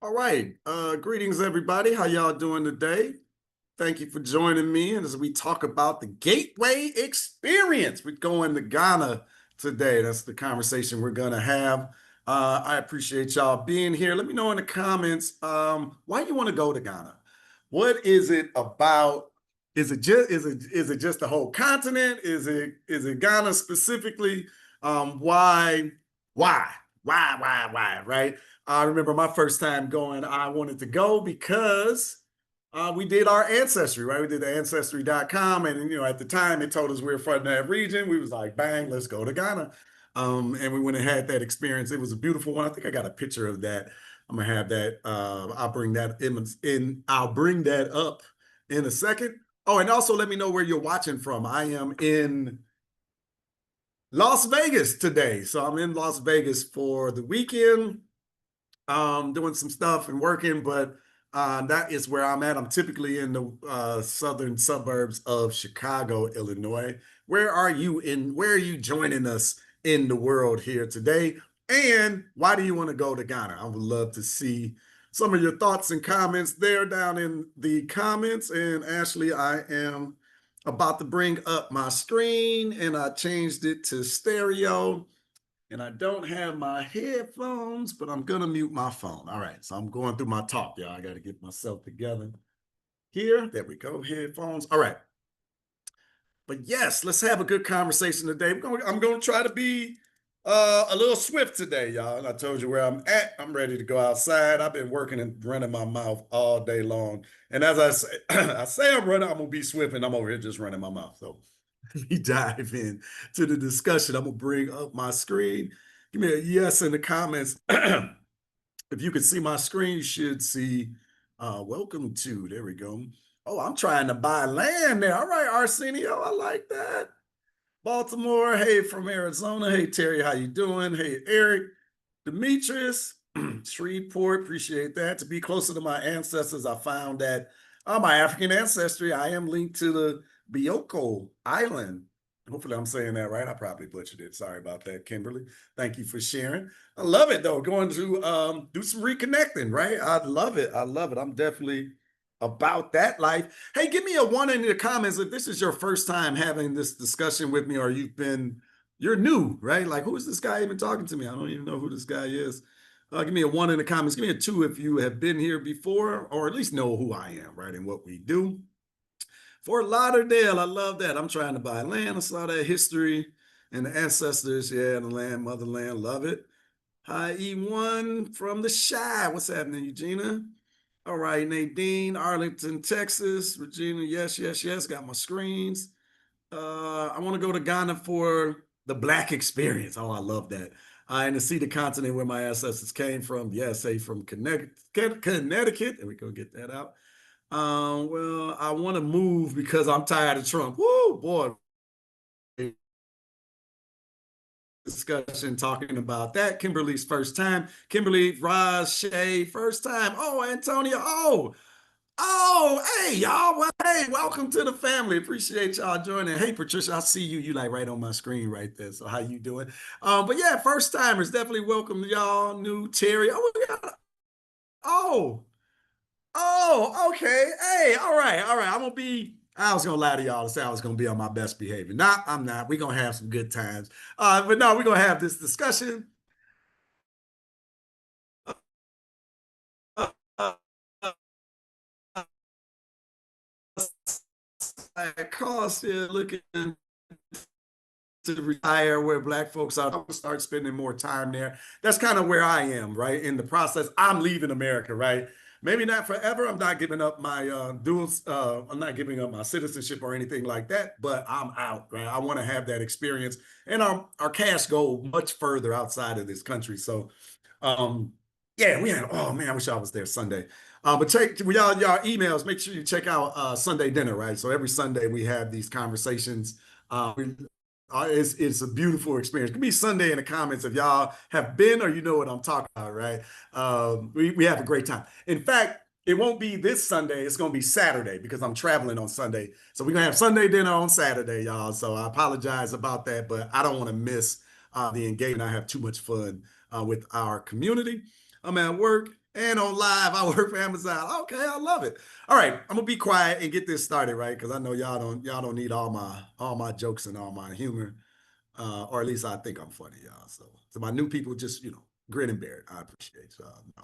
All right. Greetings, everybody. How y'all doing today? Thank you for joining me. And as we talk about the Gateway Experience, we're going to Ghana today. That's the conversation we're going to have. I appreciate y'all being here. Let me know in the comments why you want to go to Ghana. What is it about? Is it just the whole continent? Is it Ghana specifically? Why? Why? Why? Right? I remember my first time going, I wanted to go because we did our ancestry, right? We did the ancestry.com. And, at the time it told us we were from that region. We was like, bang, let's go to Ghana. And we went and had that experience. It was a beautiful one. I think I got a picture of that. I'm gonna have that. I'll bring that in. I'll bring that up in a second. Oh, and also let me know where you're watching from. I am in Las Vegas today. So I'm in Las Vegas for the weekend, doing some stuff and working, but that is where I'm at. I'm typically in the southern suburbs of Chicago, Illinois. Where are you joining us in the world here today? And why do you want to go to Ghana? I would love to see some of your thoughts and comments there down in the comments. And Ashley, I am about to bring up my screen and I changed it to stereo. And I don't have my headphones, but I'm gonna mute my phone. All right, so I'm going through my talk, y'all. I got to get myself together here. There we go, headphones. All right, but yes, let's have a good conversation today. I'm gonna try to be a little swift today, y'all. And I told you where I'm at. I'm ready to go outside. I've been working and running my mouth all day long. And as I say, I say I'm running, I'm gonna be swift, and I'm over here just running my mouth. So let me dive in to the discussion. I'm gonna bring up my screen. Give me a yes in the comments. If you can see my screen, you should see welcome to. There we go. Oh, I'm trying to buy land there. All right, Arsenio, I like that. Baltimore, hey, from Arizona. Hey, Terry, how you doing? Hey, Eric, Demetrius, Shreveport, appreciate that. To be closer to my ancestors, I found that my African ancestry, I am linked to the Bioko Island. Hopefully I'm saying that right. I probably butchered it. Sorry about that, Kimberly. Thank you for sharing. I love it though. Going to do some reconnecting, right? I love it. I love it. I'm definitely about that life. Hey, give me a one in the comments if this is your first time having this discussion with me, or you're new, right? Like, who is this guy even talking to me? I don't even know who this guy is. Give me a one in the comments. Give me a two if you have been here before, or at least know who I am, right? And what we do. Fort Lauderdale, I love that. I'm trying to buy land. I saw that history and the ancestors. Yeah, the land, motherland, love it. Hi, E1 from the Shy. What's happening, Eugenia? All right, Nadine, Arlington, Texas. Regina, yes. Got my screens. I want to go to Ghana for the Black experience. Oh, I love that. And to see the continent where my ancestors came from. Yes, say from Connecticut. There we go, get that out. Well, I want to move because I'm tired of Trump. Woo, boy. Discussion talking about that. Kimberly's first time. Kimberly, Roz, Shay, first time. Oh, Antonio. Hey, y'all. Well, hey, welcome to the family. Appreciate y'all joining. Hey, Patricia, I see you. You like right on my screen right there. So how you doing? But yeah, first timers definitely welcome y'all. New Terry. Oh, we got. Oh, okay. Hey, all right. I was gonna lie to y'all and say I was gonna be on my best behavior. Nah, I'm not. We're gonna have some good times. But no, we're gonna have this discussion. Uh, cost here looking to retire where Black folks are. I'm gonna start spending more time there. That's kind of where I am, right? In the process, I'm leaving America, right? Maybe not forever. I'm not giving up my I'm not giving up my citizenship or anything like that, but I'm out, right? I want to have that experience. And our cash go much further outside of this country. So yeah, oh man, I wish I was there Sunday. But check y'all emails, make sure you check out Sunday dinner, right? So every Sunday we have these conversations. It's a beautiful experience. Give me Sunday in the comments if y'all have been or you know what I'm talking about, right? We have a great time. In fact, it won't be this Sunday. It's going to be Saturday because I'm traveling on Sunday. So we're going to have Sunday dinner on Saturday, y'all. So I apologize about that, but I don't want to miss the engagement. I have too much fun with our community. I'm at work. and on live. I work for Amazon. Okay, I love it. All right, I'm gonna be quiet and get this started, right? Because I know y'all don't need all my jokes and all my humor, or at least I think I'm funny, y'all. So my new people just grin and bear it. I appreciate y'all. No.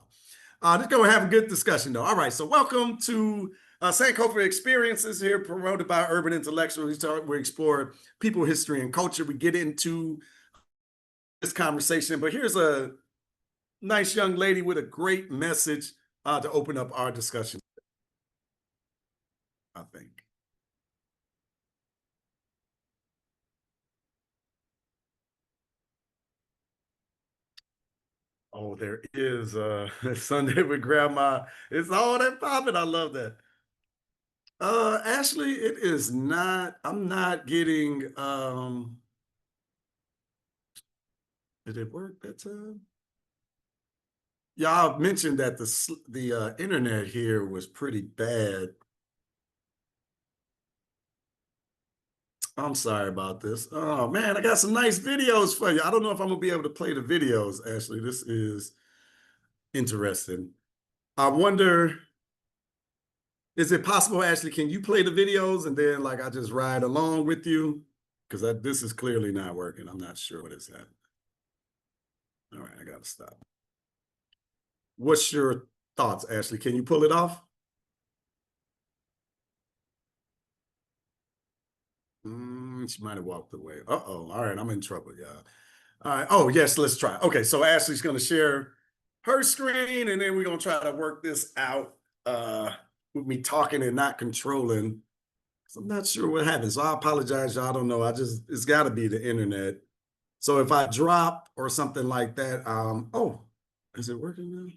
Just gonna have a good discussion though. All right, so welcome to Sankofa Experiences here, promoted by Urban Intellectuals. We explore people, history, and culture. We get into this conversation, but here's a nice young lady with a great message to open up our discussion, I think. Oh, there is Sunday with Grandma. It's all that popping. I love that. Ashley, it is not. I'm not getting. Did it work that time? Y'all mentioned that the internet here was pretty bad. I'm sorry about this. Oh man, I got some nice videos for you. I don't know if I'm gonna be able to play the videos, Ashley. This is interesting. I wonder, is it possible, Ashley, can you play the videos and then like I just ride along with you? Because this is clearly not working. I'm not sure what is happening. All right, I gotta stop. What's your thoughts, Ashley? Can you pull it off? She might have walked away. Uh-oh. All right, I'm in trouble, y'all. All right. Oh, yes, let's try. Okay, so Ashley's gonna share her screen, and then we're gonna try to work this out with me talking and not controlling. So I'm not sure what happened. So I apologize, y'all. I don't know. It's gotta be the internet. So if I drop or something like that, oh, is it working now?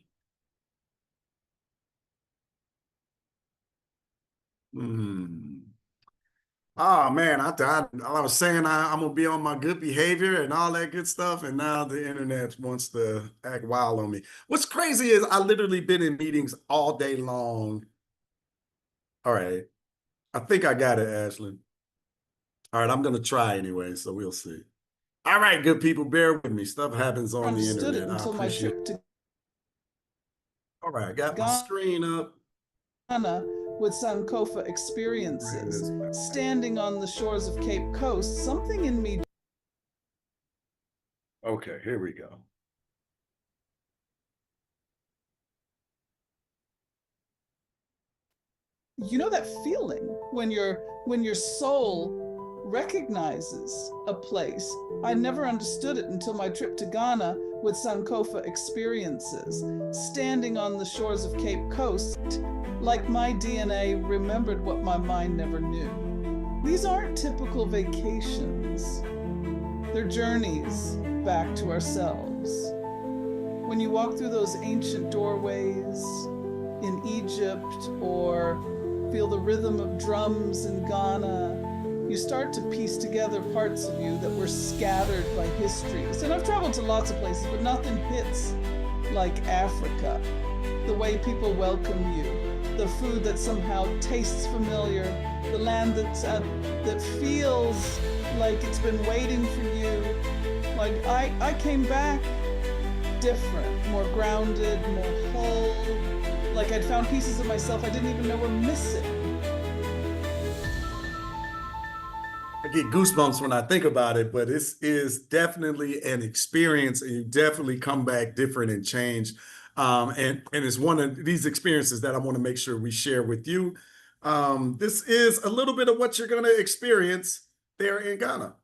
Hmm. Oh man, I was saying I'm gonna be on my good behavior and all that good stuff, and now the internet wants to act wild on me. What's crazy is I literally been in meetings all day long. All right, I think I got it, Ashley. All right, I'm gonna try anyway, so we'll see. All right, good people, bear with me. Stuff happens on the Understood it internet. I until my appreciate trip it. to All right, I got my Ghana screen up. with Sankofa experiences. Standing on the shores of Cape Coast, something in me. Okay, here we go. You know that feeling when your soul recognizes a place. I never understood it until my trip to Ghana with Sankofa experiences. Standing on the shores of Cape Coast, like my DNA remembered what my mind never knew. These aren't typical vacations. They're journeys back to ourselves. When you walk through those ancient doorways in Egypt or feel the rhythm of drums in Ghana, you start to piece together parts of you that were scattered by histories. And I've traveled to lots of places, but nothing hits like Africa. The way people welcome you, the food that somehow tastes familiar, the land that feels like it's been waiting for you. Like I came back different, more grounded, more whole, like I'd found pieces of myself I didn't even know were missing. I get goosebumps when I think about it, but this is definitely an experience, and you definitely come back different and change. And it's one of these experiences that I want to make sure we share with you. This is a little bit of what you're going to experience there in Ghana.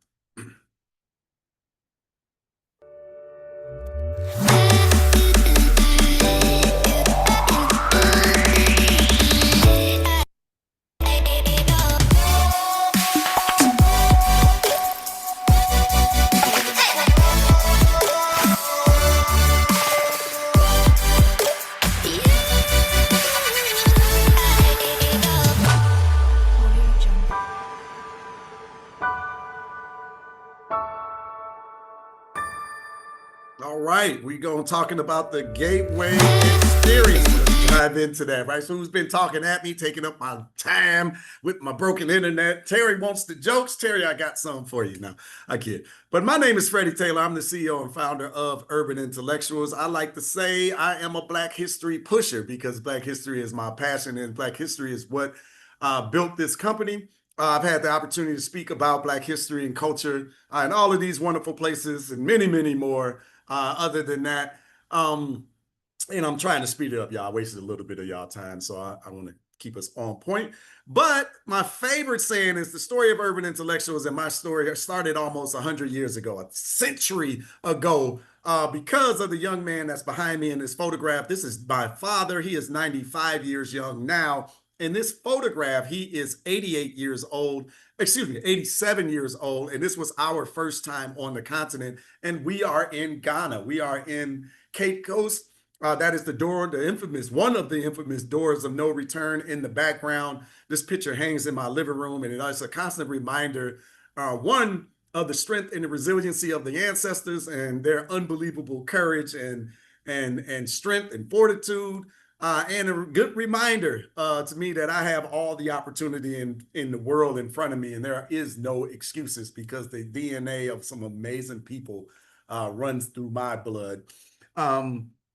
All right, we're going talking about the Gateway Experience. dive into that, right? So who's been talking at me, taking up my time with my broken internet? Terry wants the jokes. Terry, I got some for you now. I kid. But my name is Freddie Taylor. I'm the CEO and founder of Urban Intellectuals. I like to say I am a Black history pusher because Black history is my passion and Black history is what built this company. I've had the opportunity to speak about Black history and culture in all of these wonderful places and many, many more. Other than that, and I'm trying to speed it up, y'all. I wasted a little bit of y'all time, so I want to keep us on point. But my favorite saying is the story of Urban Intellectuals, and my story started almost 100 years ago, a century ago, because of the young man that's behind me in this photograph. This is my father. He is 95 years young now. In this photograph, he is 88 years old, 87 years old. And this was our first time on the continent. And we are in Ghana. We are in Cape Coast. That is the door, one of the infamous doors of no return in the background. This picture hangs in my living room, and it's a constant reminder, one, of the strength and the resiliency of the ancestors and their unbelievable courage and strength and fortitude. And a good reminder to me that I have all the opportunity in the world in front of me, and there is no excuses because the DNA of some amazing people runs through my blood.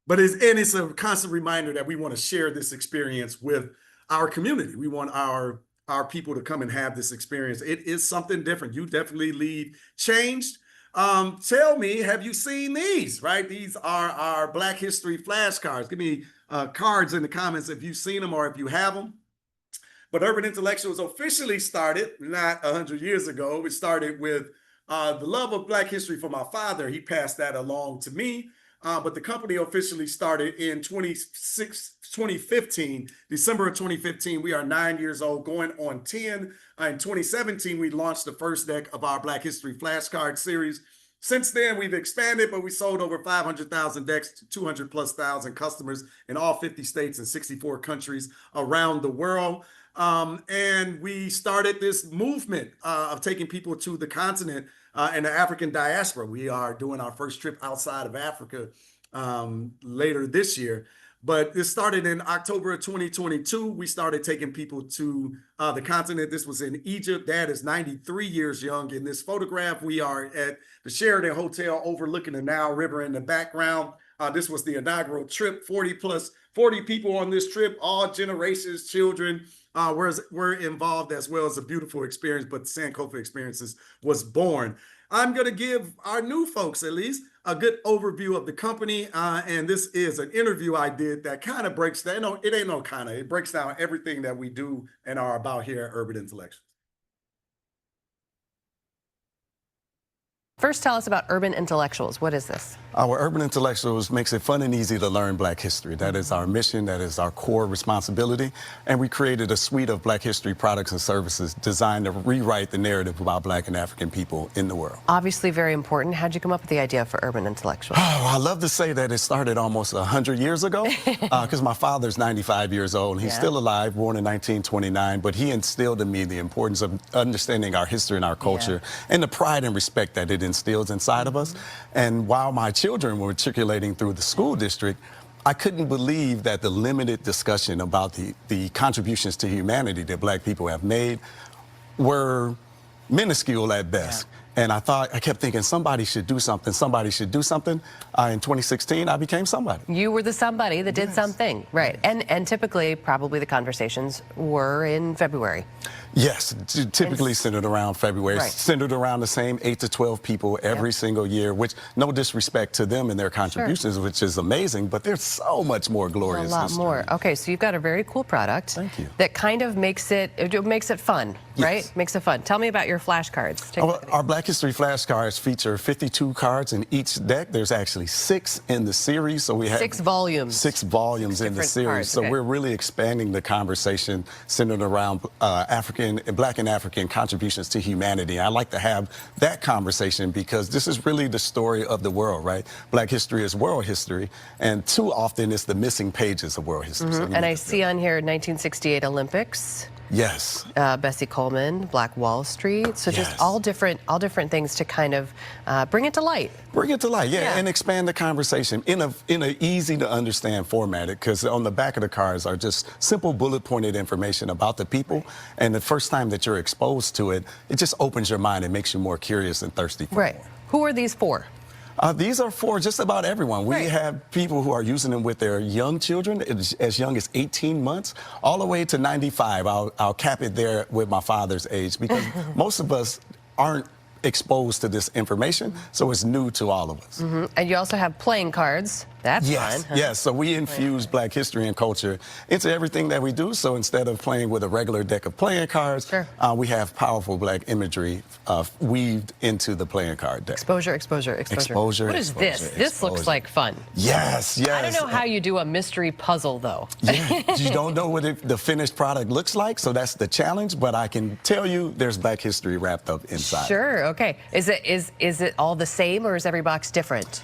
But it's a constant reminder that we want to share this experience with our community. We want our people to come and have this experience. It is something different. You definitely leave changed. Tell me, have you seen these, right? These are our Black History flashcards. Give me cards in the comments if you've seen them or if you have them. But Urban Intellectuals officially started not 100 years ago. It started with the love of Black history for my father. He passed that along to me. But the company officially started in 2015, December of 2015. We are 9 years old, going on 10. In 2017, we launched the first deck of our Black History flashcard series. Since then, we've expanded, but we sold over 500,000 decks to 200 plus thousand customers in all 50 states and 64 countries around the world. And we started this movement of taking people to the continent and the African diaspora. We are doing our first trip outside of Africa later this year. But this started in October of 2022. We started taking people to the continent. This was in Egypt. Dad is 93 years young. In this photograph, we are at the Sheraton Hotel overlooking the Nile River in the background. This was the inaugural trip, 40 people on this trip, all generations, children were involved, as well as a beautiful experience, but the Sankofa Experiences was born. I'm going to give our new folks, at least, a good overview of the company. And this is an interview I did that kind of breaks down, it breaks down everything that we do and are about here at Urban Intellectuals. First, tell us about Urban Intellectuals. What is this? Our Urban Intellectuals makes it fun and easy to learn Black history. That is our mission. That is our core responsibility. And we created a suite of Black history products and services designed to rewrite the narrative about Black and African people in the world. Obviously very important. How'd you come up with the idea for Urban Intellectuals? Oh, I love to say that it started almost 100 years ago because my father's 95 years old. He's still alive, born in 1929, but he instilled in me the importance of understanding our history and our culture and the pride and respect that it instills inside of us. And while my children were matriculating through the school district, I couldn't believe that the limited discussion about the contributions to humanity that Black people have made were minuscule at best. And I kept thinking somebody should do something, somebody should do something. In 2016, I became somebody. You were the somebody that did something, right? And typically, probably the conversations were in February. Yes, typically centered around February, centered around the same 8 to 12 people every single year, which no disrespect to them and their contributions, which is amazing, but there's so much more glorious. A lot history. more. Okay, so you've got a very cool product. Thank you. That kind of makes it fun, right? Makes it fun. Tell me about your flashcards. Our Black History flashcards feature 52 cards in each deck. There's actually 6 in the series, so we have 6 volumes. 6 volumes in the series. Cards, so we're really expanding the conversation centered around Black and African contributions to humanity. I like to have that conversation because this is really the story of the world, right? Black history is world history, and too often it's the missing pages of world history. So and I see on here 1968 Olympics. Yes. Bessie Coleman, Black Wall Street. So just Yes. all different things to kind of bring it to light. Bring it to light, yeah, Yeah. and expand the conversation in a easy to understand format. Because on the back of the cards are just simple bullet pointed information about the people, and the first time that you're exposed to it, it just opens your mind and makes you more curious and thirsty for Right. more. Who are these for? These are for just about everyone. We Right. have people who are using them with their young children, as young as 18 months, all the way to 95. I'll cap it there with my father's age, because most of us aren't exposed to this information, so it's new to all of us. And you also have playing cards. That's Yes, fun. Huh? yes. So we infuse Black history and culture into everything that we do. So instead of playing with a regular deck of playing cards, Sure. We have powerful Black imagery weaved into the playing card deck. Exposure. Exposure, What is this? exposure, This looks exposure. like fun. Yes, yes. I don't know how you do a mystery puzzle, though. Yeah, you don't know what the finished product looks like, so that's the challenge. But I can tell you, there's Black history wrapped up inside. Sure. Okay. Is it all the same, or is every box different?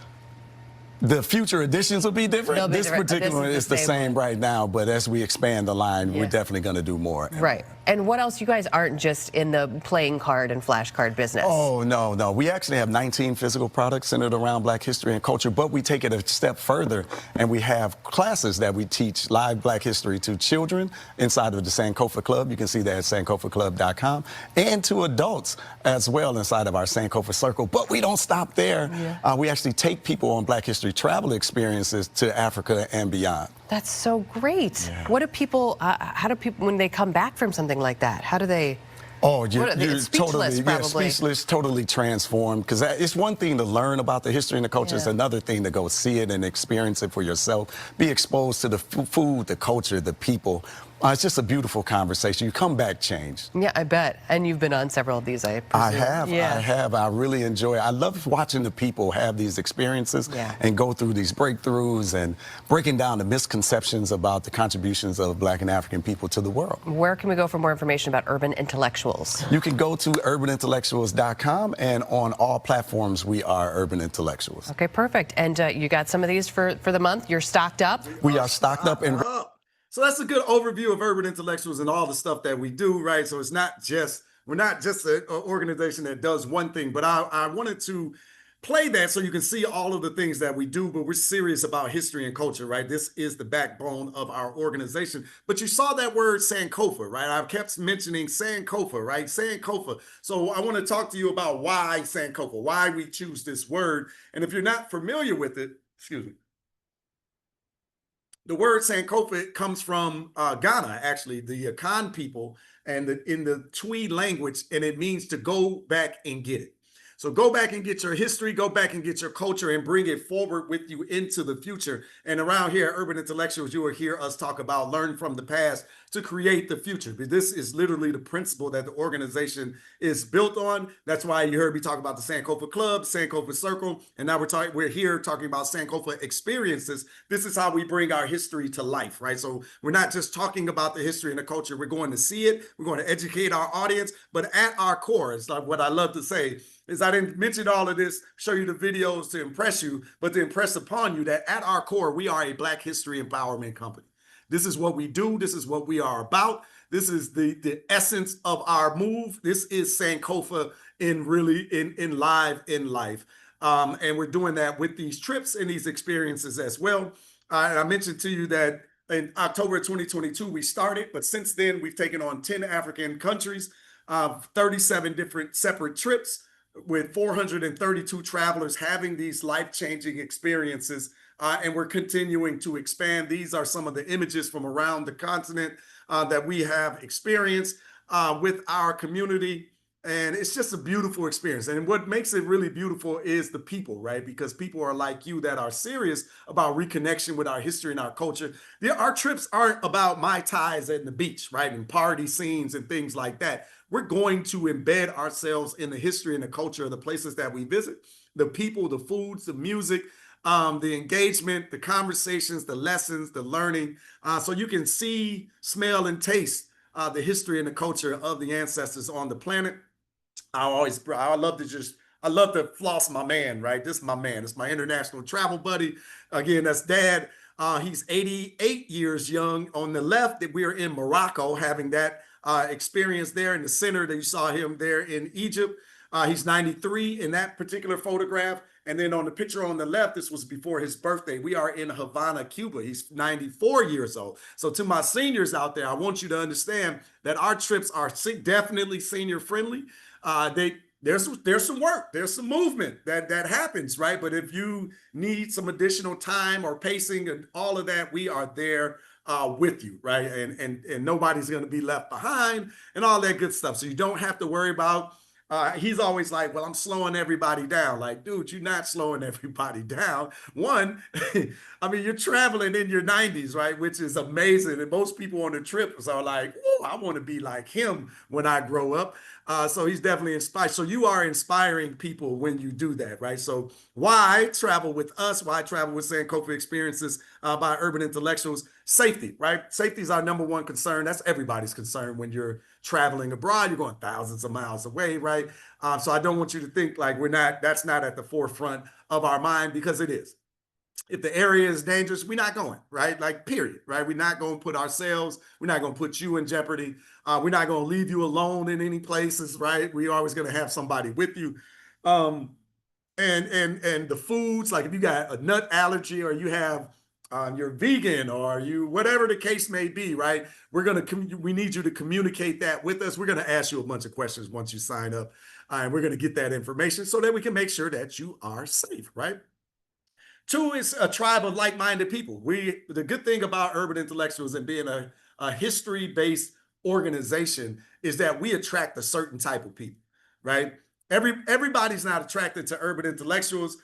The future editions will be different. They'll be This different. particular one This is the same right now, but as we expand the line, Yeah. we're definitely going to do more. Right. And what else? You guys aren't just in the playing card and flashcard business. Oh, no, no. We actually have 19 physical products centered around Black history and culture, but we take it a step further, and we have classes that we teach live Black history to children inside of the Sankofa Club. You can see that at sankofaclub.com, and to adults as well inside of our Sankofa Circle. But we don't stop there. Yeah. We actually take people on Black history travel experiences to Africa and beyond. That's so great. Yeah. What do people? How do people, when they come back from something like that? How do they? Oh, What you're, are they- you're speechless, totally, probably. speechless, totally transformed. Because it's one thing to learn about the history and the culture. It's Yeah. another thing to go see it and experience it for yourself. Be exposed to the food, the culture, the people. It's just a beautiful conversation. You come back changed. Yeah, I bet. And you've been on several of these, I presume. I have. Yeah. I have. I really enjoy it. I love watching the people have these experiences Yeah. and go through these breakthroughs and breaking down the misconceptions about the contributions of Black and African people to the world. Where can we go for more information about urban intellectuals? You can go to urbanintellectuals.com, and on all platforms, we are Urban Intellectuals. Okay, perfect. And you got some of these for the month? You're stocked up? We are stocked up and So that's a good overview of Urban Intellectuals and all the stuff that we do, right? So it's not just, we're not just an organization that does one thing, but I wanted to play that so you can see all of the things that we do, but we're serious about history and culture, right? This is the backbone of our organization. But you saw that word Sankofa, right? I've kept mentioning Sankofa, right? Sankofa. So I want to talk to you about why Sankofa, why we choose this word. And if you're not familiar with it, excuse me. The word Sankofa comes from Ghana, actually, the Akan people, and in the Twi language, and it means to go back and get it. So go back and get your history, go back and get your culture, and bring it forward with you into the future. And around here, Urban Intellectuals, you will hear us talk about learn from the past to create the future. But this is literally the principle that the organization is built on. That's why you heard me talk about the Sankofa Club, Sankofa Circle, and now we're here talking about Sankofa experiences. This is how we bring our history to life, right? So we're not just talking about the history and the culture. We're going to see it. We're going to educate our audience. But at our core, it's like what I love to say is I didn't mention all of this, show you the videos to impress you, but to impress upon you that at our core, we are a Black history empowerment company. This is what we do. This is what we are about. This is the essence of our move. This is Sankofa in life. And we're doing that with these trips and these experiences as well. And I mentioned to you that in October 2022, we started, but since then we've taken on 10 African countries, 37 different separate trips, with 432 travelers having these life-changing experiences, and we're continuing to expand. These are some of the images from around the continent that we have experienced with our community, and it's just a beautiful experience. And what makes it really beautiful is the people, right? Because people are like you that are serious about reconnection with our history and our culture. Our trips aren't about Mai Tais at the beach, right? And party scenes and things like that. We're going to embed ourselves in the history and the culture of the places that we visit, the people, the foods, the music, the engagement, the conversations, the lessons, the learning, so you can see, smell, and taste the history and the culture of the ancestors on the planet. I love to floss my man, right? This is my man. It's my international travel buddy. Again, that's Dad. He's 88 years young. On the left, that we're in Morocco having that experience there. In the center, that you saw him there in Egypt. He's 93 in that particular photograph. And then on the picture on the left, this was before his birthday. We are in Havana, Cuba. He's 94 years old. So to my seniors out there, I want you to understand that our trips are definitely senior friendly. There's some work, there's some movement that happens, right? But if you need some additional time or pacing and all of that, we are there with you, right? And nobody's going to be left behind and all that good stuff. So you don't have to worry about. He's always like, well, I'm slowing everybody down. Like, dude, you're not slowing everybody down. One, I mean, you're traveling in your 90s, right? Which is amazing. And most people on the trip are like, oh, I want to be like him when I grow up. So he's definitely inspired. So you are inspiring people when you do that, right? So why travel with us? Why travel with Sankofa Experiences by Urban Intellectuals? Safety, right? Safety is our number one concern. That's everybody's concern when you're traveling abroad. You're going thousands of miles away, right? So I don't want you to think like that's not at the forefront of our mind, because it is. If the area is dangerous, we're not going, right? Like, period, right? We're not going to put ourselves, we're not going to put you in jeopardy. We're not going to leave you alone in any places, right? We're always going to have somebody with you. And the foods, like if you got a nut allergy or you have you're vegan or you whatever the case may be, right? We need you to communicate that with us. We're going to ask you a bunch of questions once you sign up, and we're going to get that information so that we can make sure that you are safe, right? Two is a tribe of like-minded people. The good thing about Urban Intellectuals and being a history-based organization is that we attract a certain type of people, right? Everybody's not attracted to Urban Intellectuals,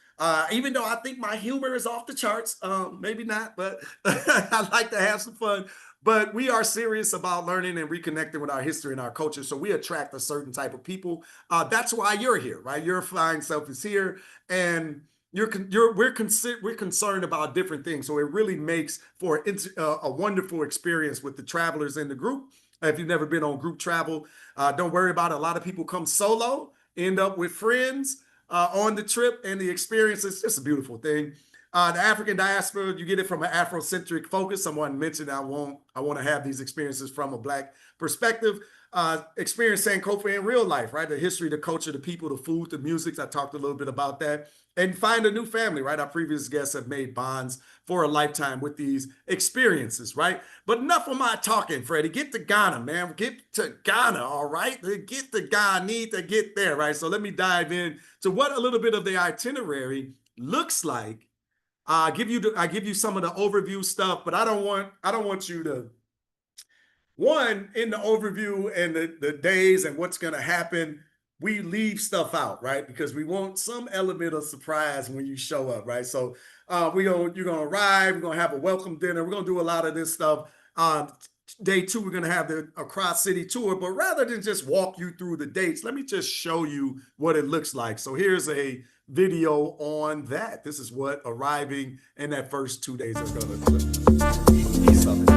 even though I think my humor is off the charts. Maybe not, but I like to have some fun. But we are serious about learning and reconnecting with our history and our culture. So we attract a certain type of people. That's why you're here, right? Your flying self is here, and we're concerned about different things. So it really makes for a wonderful experience with the travelers in the group. If you've never been on group travel, don't worry about it. A lot of people come solo, end up with friends on the trip, and the experience is just a beautiful thing. The African diaspora, you get it from an Afrocentric focus. Someone mentioned I want to have these experiences from a Black perspective. Experience Sankofa in real life, right? The history, the culture, the people, the food, the music. I talked a little bit about that. And find a new family, right? Our previous guests have made bonds for a lifetime with these experiences, right? But enough of my talking, Freddie. Get to Ghana, man. Get to Ghana, all right? Get to Ghana, need to get there, right? So let me dive in to what a little bit of the itinerary looks like. I give you some of the overview stuff, but I don't want you to, one, in the overview and the days and what's going to happen, we leave stuff out, right? Because we want some element of surprise when you show up, right? So you're gonna arrive, we're gonna have a welcome dinner, we're gonna do a lot of this stuff. Day two, we're gonna have the across city tour, but rather than just walk you through the dates, let me just show you what it looks like. So here's a video on that. This is what arriving in that first 2 days are gonna do. Piece of it.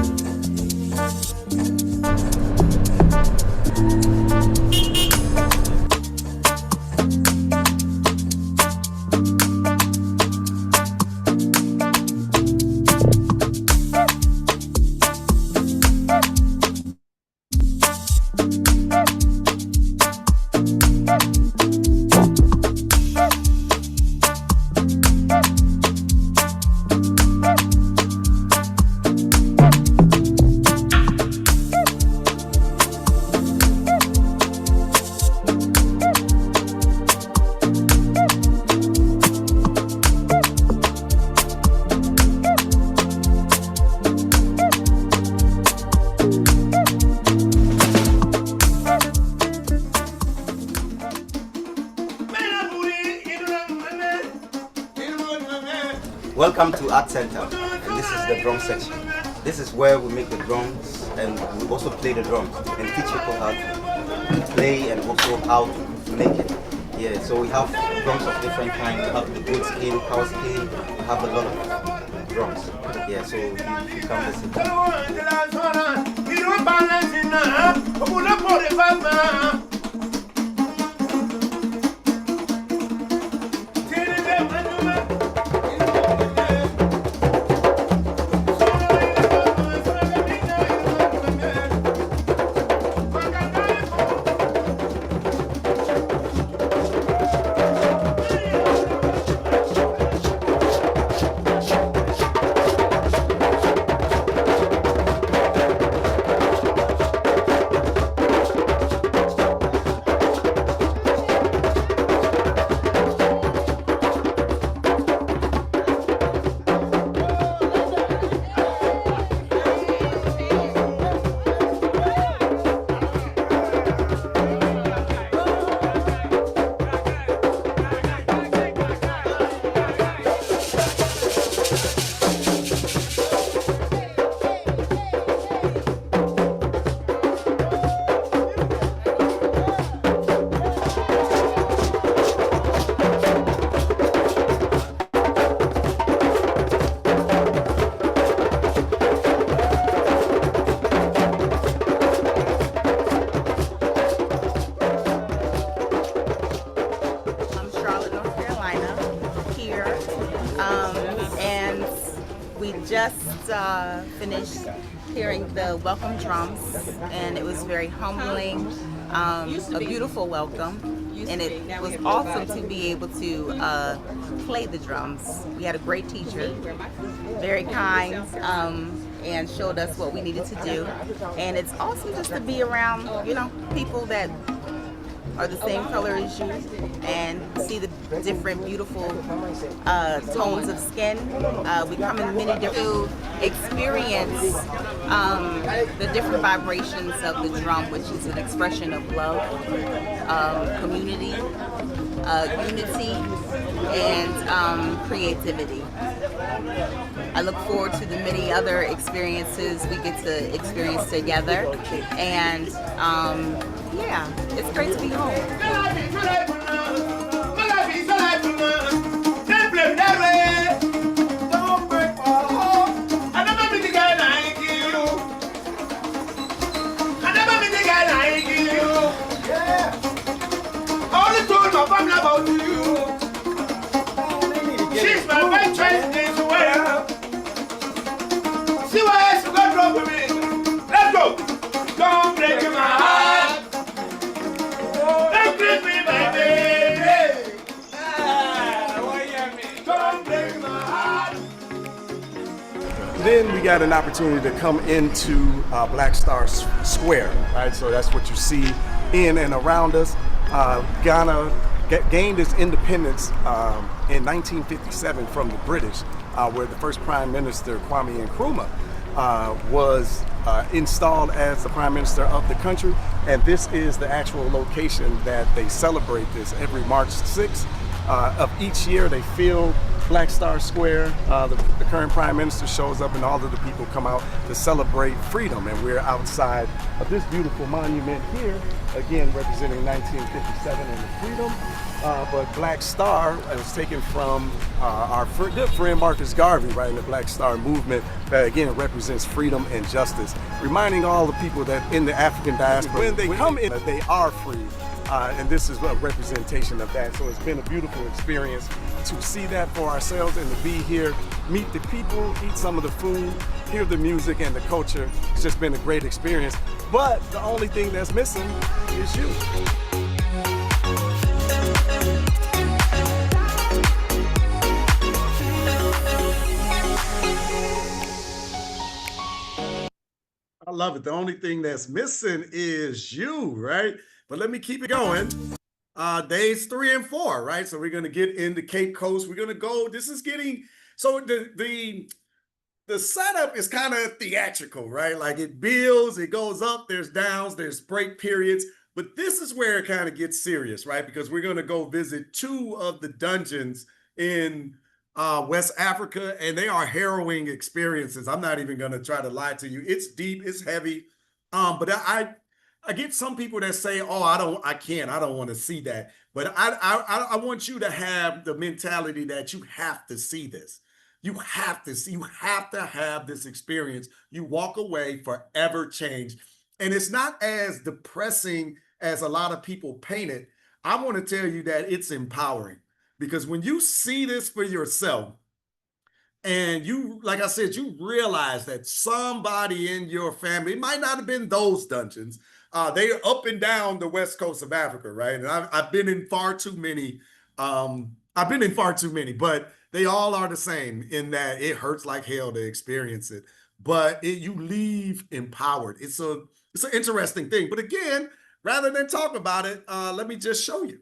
Welcome to Art Center, and this is the drum section. This is where we make the drums, and we also play the drums and teach people how to play and also how to make it. Yeah, so we have drums of different kinds. We have the goat skin, cow skin. We have a lot of drums. Yeah, so you come listen. finished hearing the welcome drums, and it was very humbling, a beautiful welcome, and it was awesome to be able to play the drums. We had a great teacher, very kind, and showed us what we needed to do. And it's awesome just to be around, people that are the same color as you and see the different beautiful tones of skin. We come in many different experience the different vibrations of the drum, which is an expression of love, community, unity, and creativity. I look forward to the many other experiences we get to experience together, and yeah, it's great to be home. She's my best friend in the world. See why else you got wrong with me? Let's go. Don't break my heart. Don't break me, my baby. Don't break my heart. Then we got an opportunity to come into Black Star Square, right? So that's what you see in and around us. Ghana gained its independence in 1957 from the British, where the first Prime Minister, Kwame Nkrumah, was installed as the Prime Minister of the country. And this is the actual location that they celebrate this every March 6th of each year. They fill Black Star Square. The current Prime Minister shows up and all of the people come out to celebrate freedom. And we're outside of this beautiful monument here, again representing 1957 and the freedom. But Black Star was taken from our good friend Marcus Garvey, right, in the Black Star movement that again represents freedom and justice, reminding all the people that in the African diaspora, when they come in, they are free. And this is a representation of that. So it's been a beautiful experience to see that for ourselves and to be here, meet the people, eat some of the food, hear the music and the culture. It's just been a great experience. But the only thing that's missing is you. I love it. The only thing that's missing is you, right? But let me keep it going. Days 3 and 4, right? So we're going to get into Cape Coast. We're going to go. This is getting, so the setup is kind of theatrical, right? Like it builds, it goes up, there's downs, there's break periods. But this is where it kind of gets serious, right? Because we're going to go visit 2 of the dungeons in West Africa, and they are harrowing experiences. I'm not even going to try to lie to you. It's deep, it's heavy. But I get some people that say, "Oh, I don't want to see that." But I want you to have the mentality that you have to see this. You have to see. You have to have this experience. You walk away forever changed, and it's not as depressing as a lot of people paint it. I want to tell you that it's empowering, because when you see this for yourself, and you, like I said, you realize that somebody in your family, it might not have been those dungeons. They are up and down the west coast of Africa, right? And I've been in far too many. But they all are the same in that it hurts like hell to experience it. But you leave empowered. It's an interesting thing. But again, rather than talk about it, let me just show you.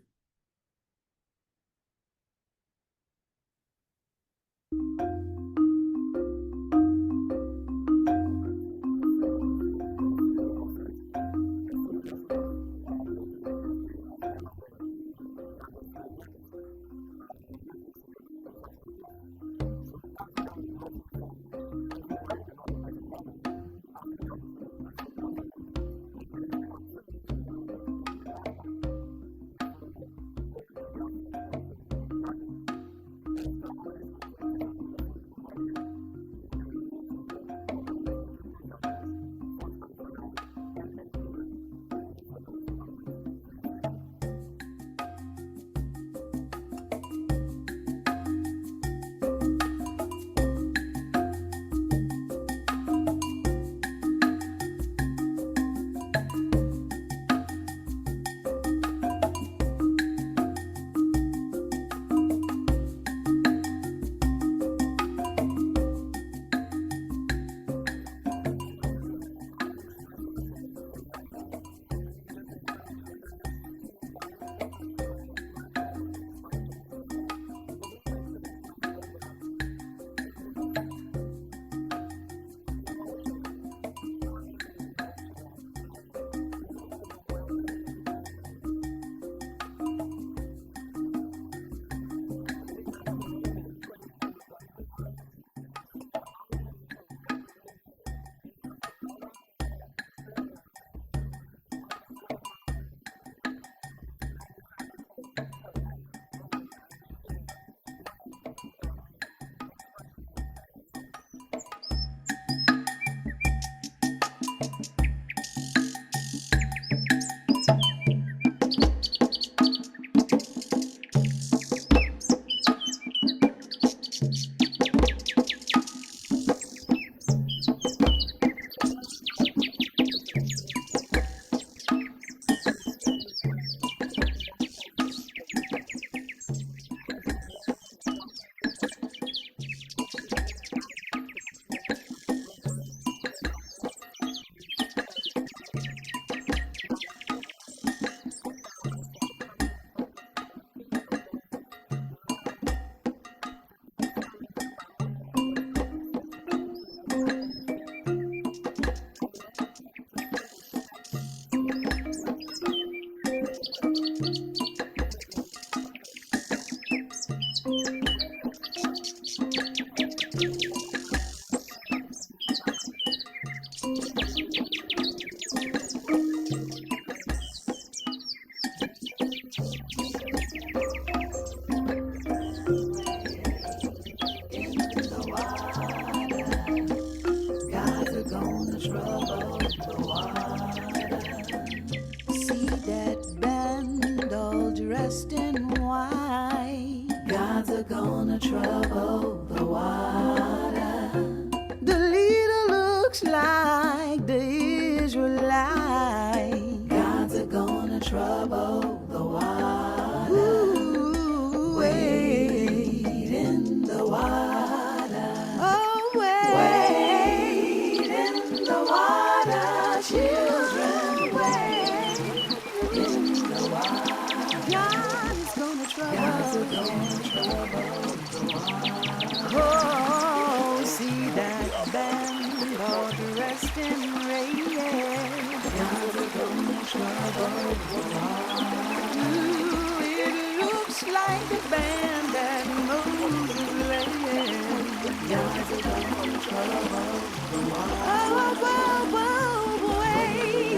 trouble, the water. Ooh, wade in the water. Oh, wade in the water, children, wade in the water. God is gonna trouble. God's gonna trouble the water. Oh, see that band all dressed in red. God's gonna trouble the water. Ooh, it looks like a band that Moses led. God's gonna trouble the water. Oh, whoa, whoa, wait.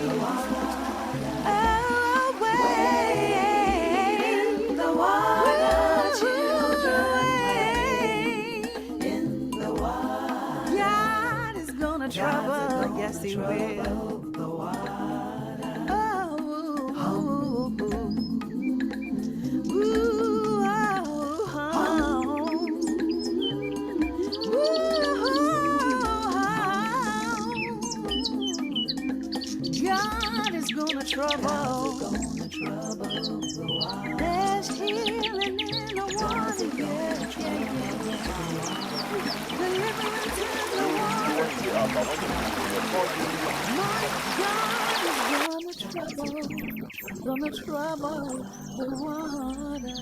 The water. Oh, wait. The water, children. In the water. God is gonna trouble. Yes, He will. The water. Oh, ooh, God is gonna trouble. There's healing in the water. Yeah, deliverance in the water. My God is gonna trouble the water.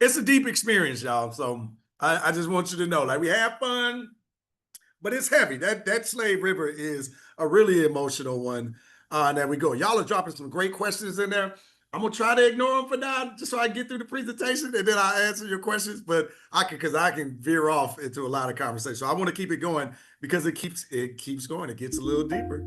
It's a deep experience, y'all. So I just want you to know, like, we have fun, but it's heavy. That Slave River is a really emotional one. There we go. Y'all are dropping some great questions in there. I'm gonna try to ignore them for now, just so I get through the presentation, and then I'll answer your questions. But I can veer off into a lot of conversation. So I want to keep it going because it keeps going. It gets a little deeper.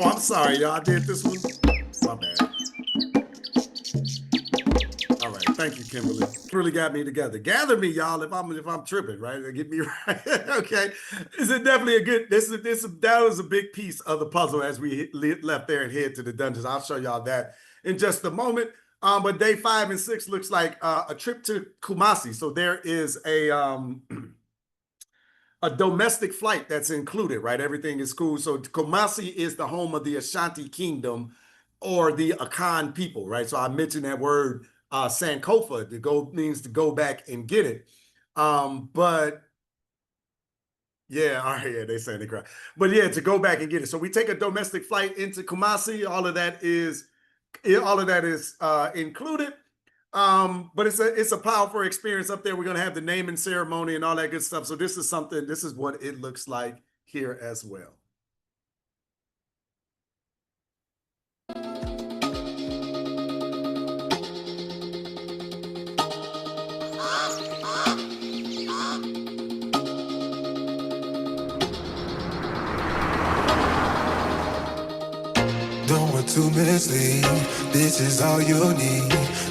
Oh, I'm sorry, y'all. I did this one. My bad. All right, thank you, Kimberly. Really got me together. Gather me, y'all, if I'm tripping, right? Get me right. Okay. Is it definitely a good? That was a big piece of the puzzle as we left there and head to the dungeons. I'll show y'all that in just a moment. But day 5 and 6 looks like a trip to Kumasi. So there is a domestic flight that's included, right? Everything is cool. So Kumasi is the home of the Ashanti Kingdom or the Akan people, right? So I mentioned that word Sankofa, means to go back and get it. But yeah, all right, yeah, they say they cry. But yeah, to go back and get it. So we take a domestic flight into Kumasi. All of that is included. But it's a powerful experience up there. We're gonna have the naming ceremony and all that good stuff. So this is what it looks like here as well. Don't want to mislead. This is all you need.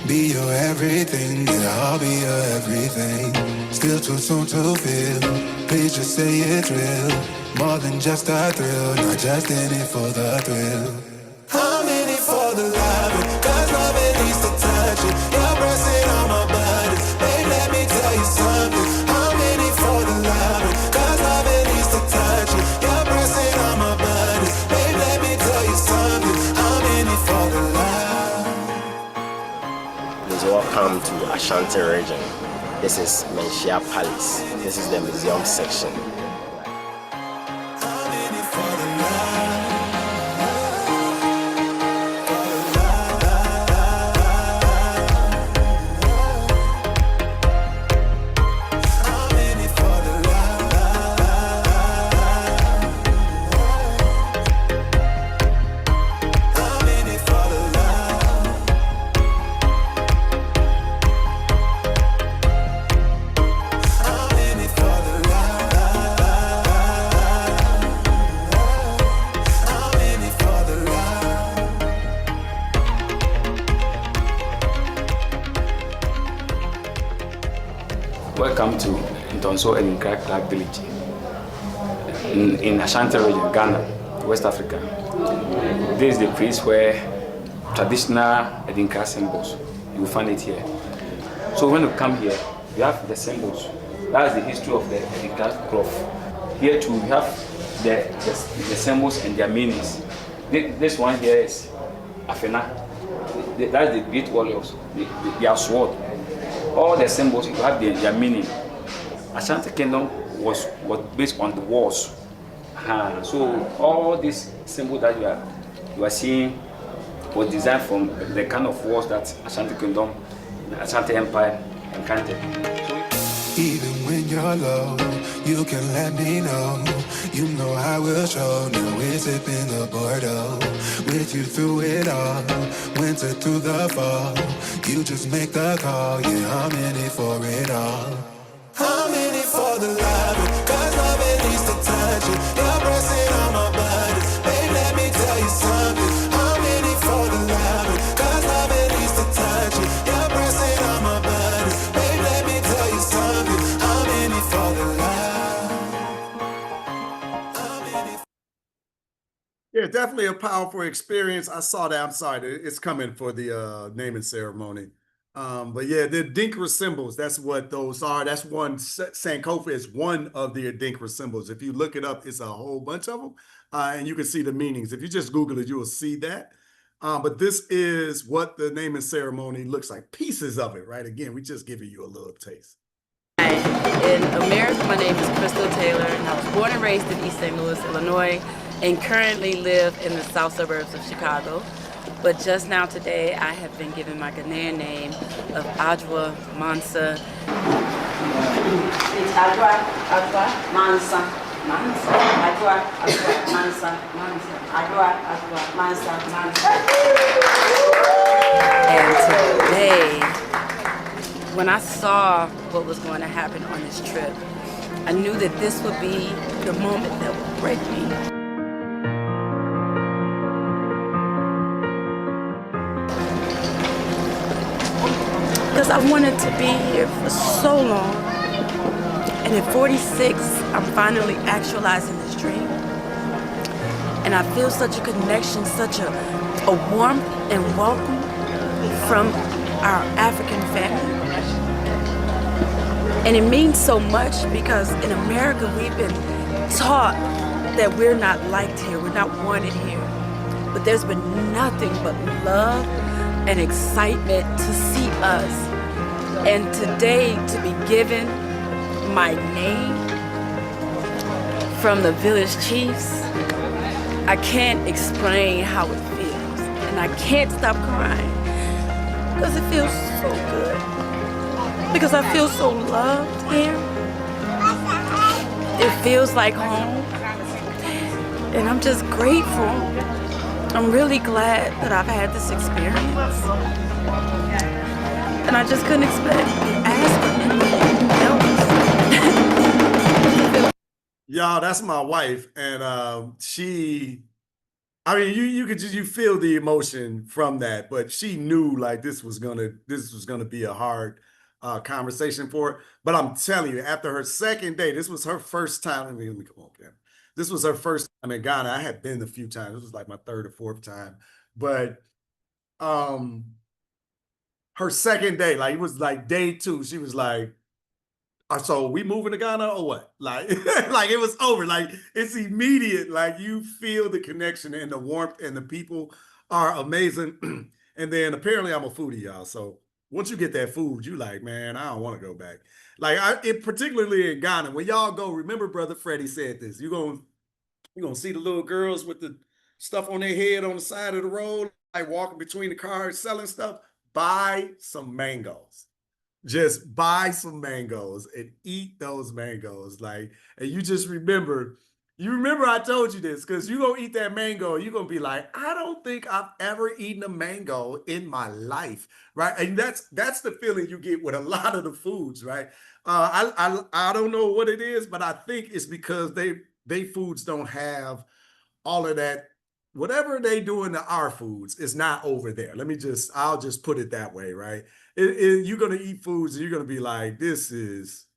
Be your everything, yeah, I'll be your everything. Still too soon to feel. Please just say it's real. More than just a thrill, not just in it for the thrill. I'm in it for the loving, cause loving needs to touch it. You're pressing on my buttons, babe, let me tell you something. I'm in it for the loving, cause loving needs to touch it. You're pressing on my buttons, babe, let me tell you something. I'm in it for the love. Please welcome to Ashanti region. This is Menchia Palace. This is the museum section. Welcome to Ntonso and Clark village. in Ashanti region, Ghana, West Africa. This is the place where traditional Edinka symbols, you will find it here. So when you come here, you have the symbols. That's the history of the Edinka cloth. Here too, you have the symbols and their meanings. This one here is Afena. That's the great warriors, their sword. All the symbols, you have their meaning. Ashanti Kingdom was based on the wars. So all these symbols that you are seeing was designed from the kind of wars that Ashanti Kingdom, Ashanti Empire encountered. Even when you're low, you can let me know. You know I will show. Now we're sipping the Bordeaux. With you through it all, winter through the fall. You just make the call. Yeah, I'm in it for it all. I'm in it for the love, cause love it needs to touch it. You're pressing on my buttons. Babe, let me tell you something. I'm in it for the love, cause love it needs to touch it. You're pressing on my buttons. Babe, let me tell you something. I'm in it for the love. I'm in it. Yeah, definitely a powerful experience. I saw that. I'm sorry, it's coming for the naming ceremony. But yeah, the Adinkra symbols, that's what those are. That's one, Sankofa is one of the Adinkra symbols. If you look it up, it's a whole bunch of them. And you can see the meanings. If you just Google it, you will see that. But this is what the naming ceremony looks like. Pieces of it, right? Again, we just giving you a little taste. In America, my name is Crystal Taylor, and I was born and raised in East St. Louis, Illinois, and currently live in the south suburbs of Chicago. But just now today, I have been given my Ghanaian name of Adwa Mansa. It's Adwa Mansa. Adwa Mansa. Adwa Mansa. And today, when I saw what was going to happen on this trip, I knew that this would be the moment that would break me. Because I wanted to be here for so long. And at 46, I'm finally actualizing this dream. And I feel such a connection, such a warmth and welcome from our African family. And it means so much because in America, we've been taught that we're not liked here, we're not wanted here. But there's been nothing but love and excitement to see us. And today, to be given my name from the village chiefs, I can't explain how it feels. And I can't stop crying because it feels so good. Because I feel so loved here. It feels like home. And I'm just grateful. I'm really glad that I've had this experience. And I just couldn't ask for anything else. Y'all, that's my wife. And I mean, you feel the emotion from that, but she knew like this was gonna be a hard conversation for her. But I'm telling you, after her second day, this was her first time. Let me come on, Kim. This was her first time in Ghana. I had been a few times. This was like my third or fourth time. But her second day, like it was like day 2, she was like, so we moving to Ghana or what? Like, like it was over. Like it's immediate. Like you feel the connection and the warmth, and the people are amazing. And then apparently I'm a foodie, y'all. So once you get that food, you like, man, I don't want to go back. Like particularly in Ghana, when y'all go, remember Brother Freddie said this, you're gonna see the little girls with the stuff on their head on the side of the road, like walking between the cars selling stuff. Buy some mangoes. Just buy some mangoes and eat those mangoes. Like, and you just remember, I told you this, because you're gonna eat that mango, you're gonna be like, I don't think I've ever eaten a mango in my life, right? And that's the feeling you get with a lot of the foods, right? I don't know what it is, but I think it's because they foods don't have all of that. Whatever they do in our foods is not over there. I'll just put it that way, right? You're gonna eat foods and you're gonna be like, this is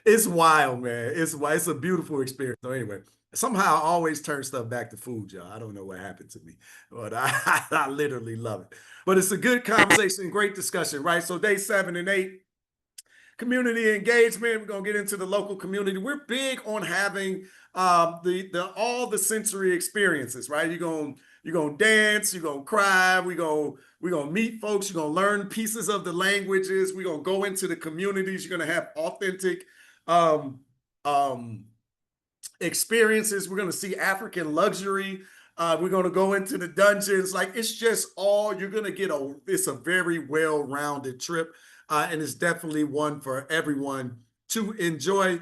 It's wild, man. It's a beautiful experience. So anyway, somehow I always turn stuff back to food, y'all. I don't know what happened to me, but I literally love it. But it's a good conversation, great discussion, right? So day 7 and 8, community engagement. We're gonna get into the local community. We're big on having the all the sensory experiences, right? You're gonna dance, you're gonna cry, we're gonna meet folks, you're gonna learn pieces of the languages, we're gonna go into the communities, you're gonna have authentic um, um, experiences. We're gonna see African luxury. We're gonna go into the dungeons. Like it's just all you're gonna get it's a very well-rounded trip. And it's definitely one for everyone to enjoy.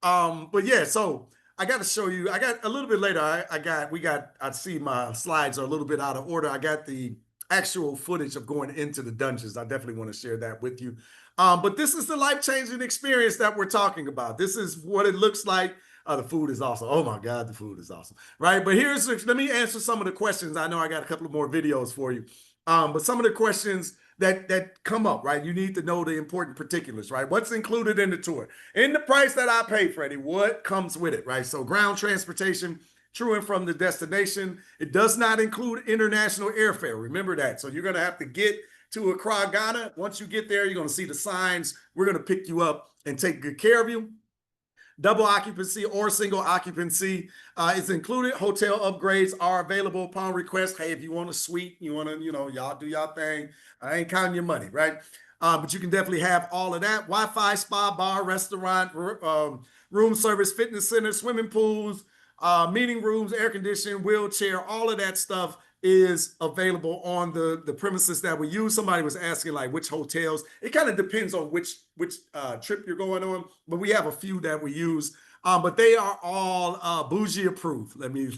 But yeah, so I got to show you. I got a little bit later. I see my slides are a little bit out of order. I got the actual footage of going into the dungeons. I definitely want to share that with you. But this is the life-changing experience that we're talking about. This is what it looks like. The food is awesome. Oh my God, the food is awesome. Right. But let me answer some of the questions. I know I got a couple of more videos for you. But some of the questions that come up, right? You need to know the important particulars, right? What's included in the tour? In the price that I pay, Freddie, what comes with it, right? So ground transportation to and from the destination. It does not include international airfare. Remember that. So you're going to have to get to Accra, Ghana. Once you get there, you're going to see the signs. We're going to pick you up and take good care of you. Double occupancy or single occupancy is included. Hotel upgrades are available upon request. Hey, if you want a suite, you want to, y'all do y'all thing. I ain't counting your money, right? But you can definitely have all of that. Wi-Fi, spa, bar, restaurant, room service, fitness center, swimming pools, meeting rooms, air conditioning, wheelchair, all of that stuff is available on the premises that we use. Somebody was asking like which hotels. It kind of depends on which trip you're going on, but we have a few that we use. But they are all bougie approved. Let me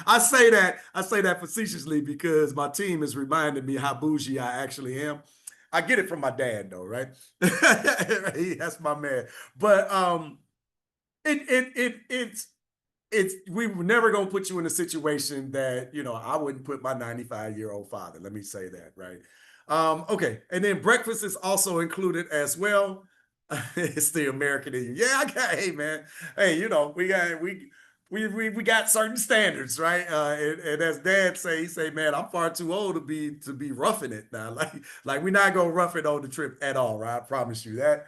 I say that facetiously because my team is reminding me how bougie I actually am. I get it from my dad though, right? That's my man. But it's we were never gonna put you in a situation that I wouldn't put my 95-year-old father. Let me say that, right? Okay, and then breakfast is also included as well. It's the American in you. Yeah, hey man, hey, we got certain standards, right? And as Dad he say, man, I'm far too old to be roughing it now. Like we're not gonna rough it on the trip at all, right? I promise you that.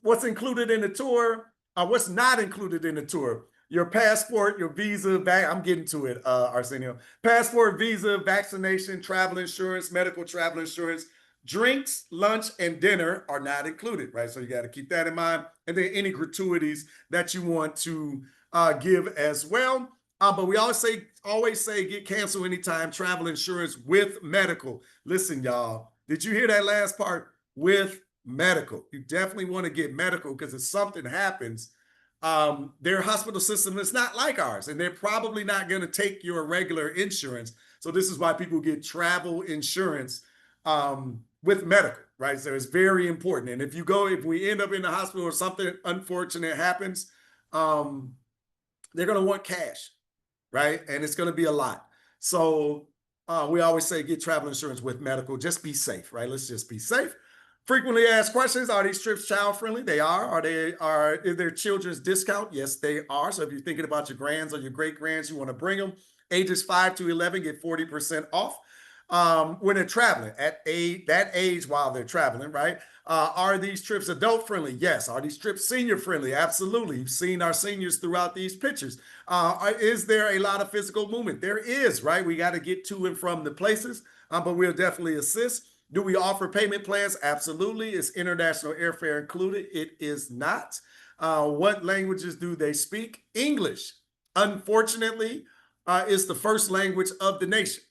What's included in the tour? What's not included in the tour? Your passport, your visa, I'm getting to it, Arsenio. Passport, visa, vaccination, travel insurance, medical travel insurance, drinks, lunch, and dinner are not included, right? So you got to keep that in mind. And then any gratuities that you want to give as well. But we always say get canceled anytime, travel insurance with medical. Listen, y'all, did you hear that last part? With medical. You definitely want to get medical because if something happens, their hospital system is not like ours, and they're probably not going to take your regular insurance. So this is why people get travel insurance with medical, right? So it's very important. And if we end up in the hospital or something unfortunate happens, they're going to want cash, right? And it's going to be a lot. So we always say get travel insurance with medical. Just be safe, right? Let's just be safe. Frequently asked questions, are these trips child friendly? They are. Is there children's discount? Yes, they are. So if you're thinking about your grands or your great grands, you want to bring them. Ages 5 to 11 get 40% off when they're traveling at that age while they're traveling, right? Are these trips adult friendly? Yes. Are these trips senior friendly? Absolutely. You've seen our seniors throughout these pictures. Is there a lot of physical movement? There is, right? We got to get to and from the places, but we'll definitely assist. Do we offer payment plans? Absolutely. Is international airfare included? It is not. What languages do they speak? English, unfortunately, is the first language of the nation.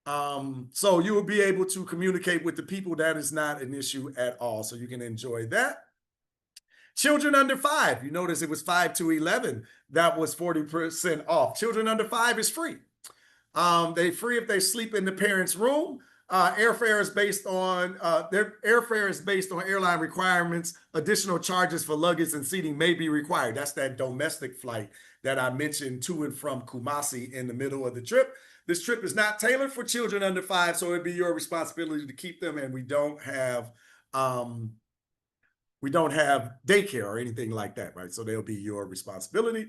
So you will be able to communicate with the people. That is not an issue at all. So you can enjoy that. Children under 5, you notice it was 5 to 11. That was 40% off. Children under 5 is free. They free if they sleep in the parents' room. Airfare is based on airline requirements. Additional charges for luggage and seating may be required. That's that domestic flight that I mentioned to and from Kumasi in the middle of the trip. This trip is not tailored for children under 5, so it'd be your responsibility to keep them. And we don't have we don't have daycare or anything like that, right? So they'll be your responsibility.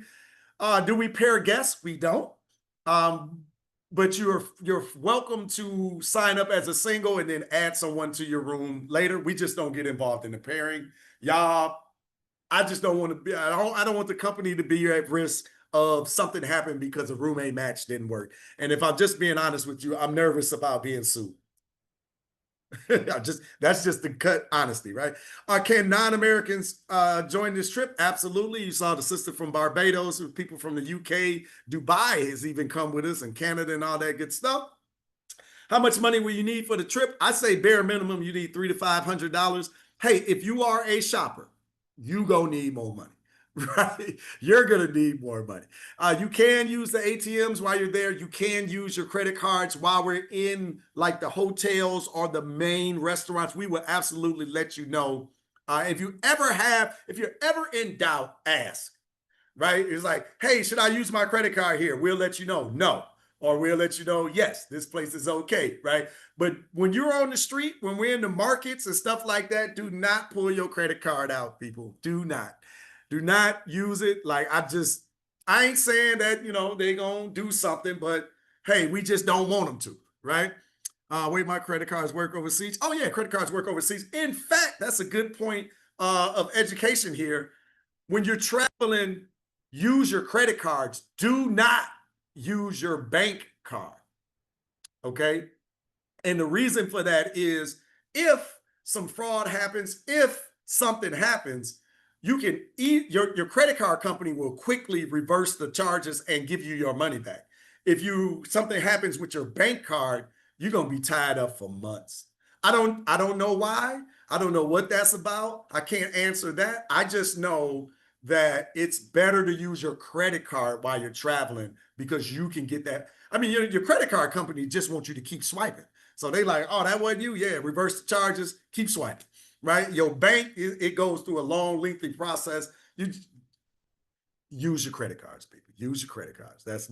Do we pair guests? We don't. But you're welcome to sign up as a single and then add someone to your room later. We just don't get involved in the pairing. Y'all, I just don't want to be, I don't want the company to be at risk of something happening because a roommate match didn't work. And if I'm just being honest with you, I'm nervous about being sued. That's just the cut honesty, right? Can non-Americans join this trip? Absolutely. You saw the sister from Barbados, with people from the UK, Dubai has even come with us, and Canada and all that good stuff. How much money will you need for the trip? I say bare minimum, you need $300 to $500. Hey, if you are a shopper, you gonna need more money, right? You're gonna need more money. You can use the ATMs while you're there. You can use your credit cards while we're in like the hotels or the main restaurants. We will absolutely let you know. If you're ever in doubt, ask, right? It's like, hey, should I use my credit card here? We'll let you know, no. Or we'll let you know, yes, this place is okay, right? But when you're on the street, when we're in the markets and stuff like that, do not pull your credit card out, people. Do not. Do not use it. Like, I ain't saying that, they're going to do something, but hey, we just don't want them to, right? Wait, my credit cards work overseas. Oh yeah, credit cards work overseas. In fact, that's a good point of education here. When you're traveling, use your credit cards. Do not use your bank card, okay? And the reason for that is if some fraud happens, if something happens, you can your credit card company will quickly reverse the charges and give you your money back. If something happens with your bank card, you're gonna be tied up for months. I don't know why. I don't know what that's about. I can't answer that. I just know that it's better to use your credit card while you're traveling because you can get that. I mean, your credit card company just wants you to keep swiping. So they like, oh, that wasn't you? Yeah, reverse the charges, keep swiping, right? Your bank, it goes through a long, lengthy process. You use your credit cards, people. Use your credit cards. That's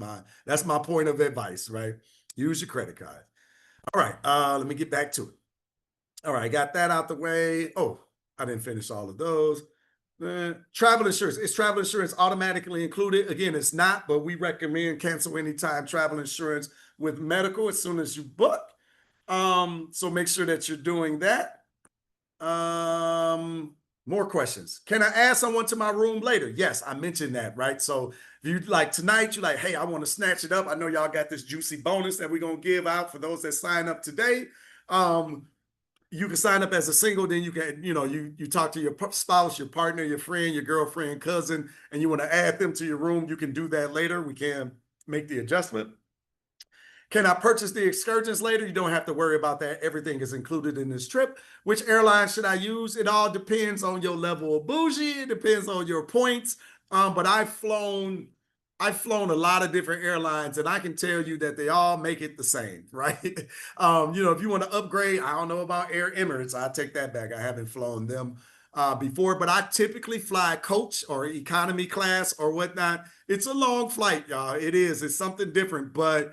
my point of advice, right? Use your credit card. All right, let me get back to it. All right, got that out the way. Oh, I didn't finish all of those. Travel insurance. Is travel insurance automatically included? Again, it's not, but we recommend cancel anytime travel insurance with medical as soon as you book. So make sure that you're doing that. More questions. Can I add someone to my room later? Yes, I mentioned that, right? So if you like tonight, you're like, hey, I want to snatch it up. I know y'all got this juicy bonus that we're going to give out for those that sign up today. You can sign up as a single, then you can, you talk to your spouse, your partner, your friend, your girlfriend, cousin, and you want to add them to your room. You can do that later. We can make the adjustment. Can I purchase the excursions later? You don't have to worry about that. Everything is included in this trip. Which airline should I use? It all depends on your level of bougie. It depends on your points. But I've flown a lot of different airlines, and I can tell you that they all make it the same, right? If you want to upgrade, I don't know about Air Emirates. I take that back. I haven't flown them before, but I typically fly coach or economy class or whatnot. It's a long flight, y'all. It is. It's something different, but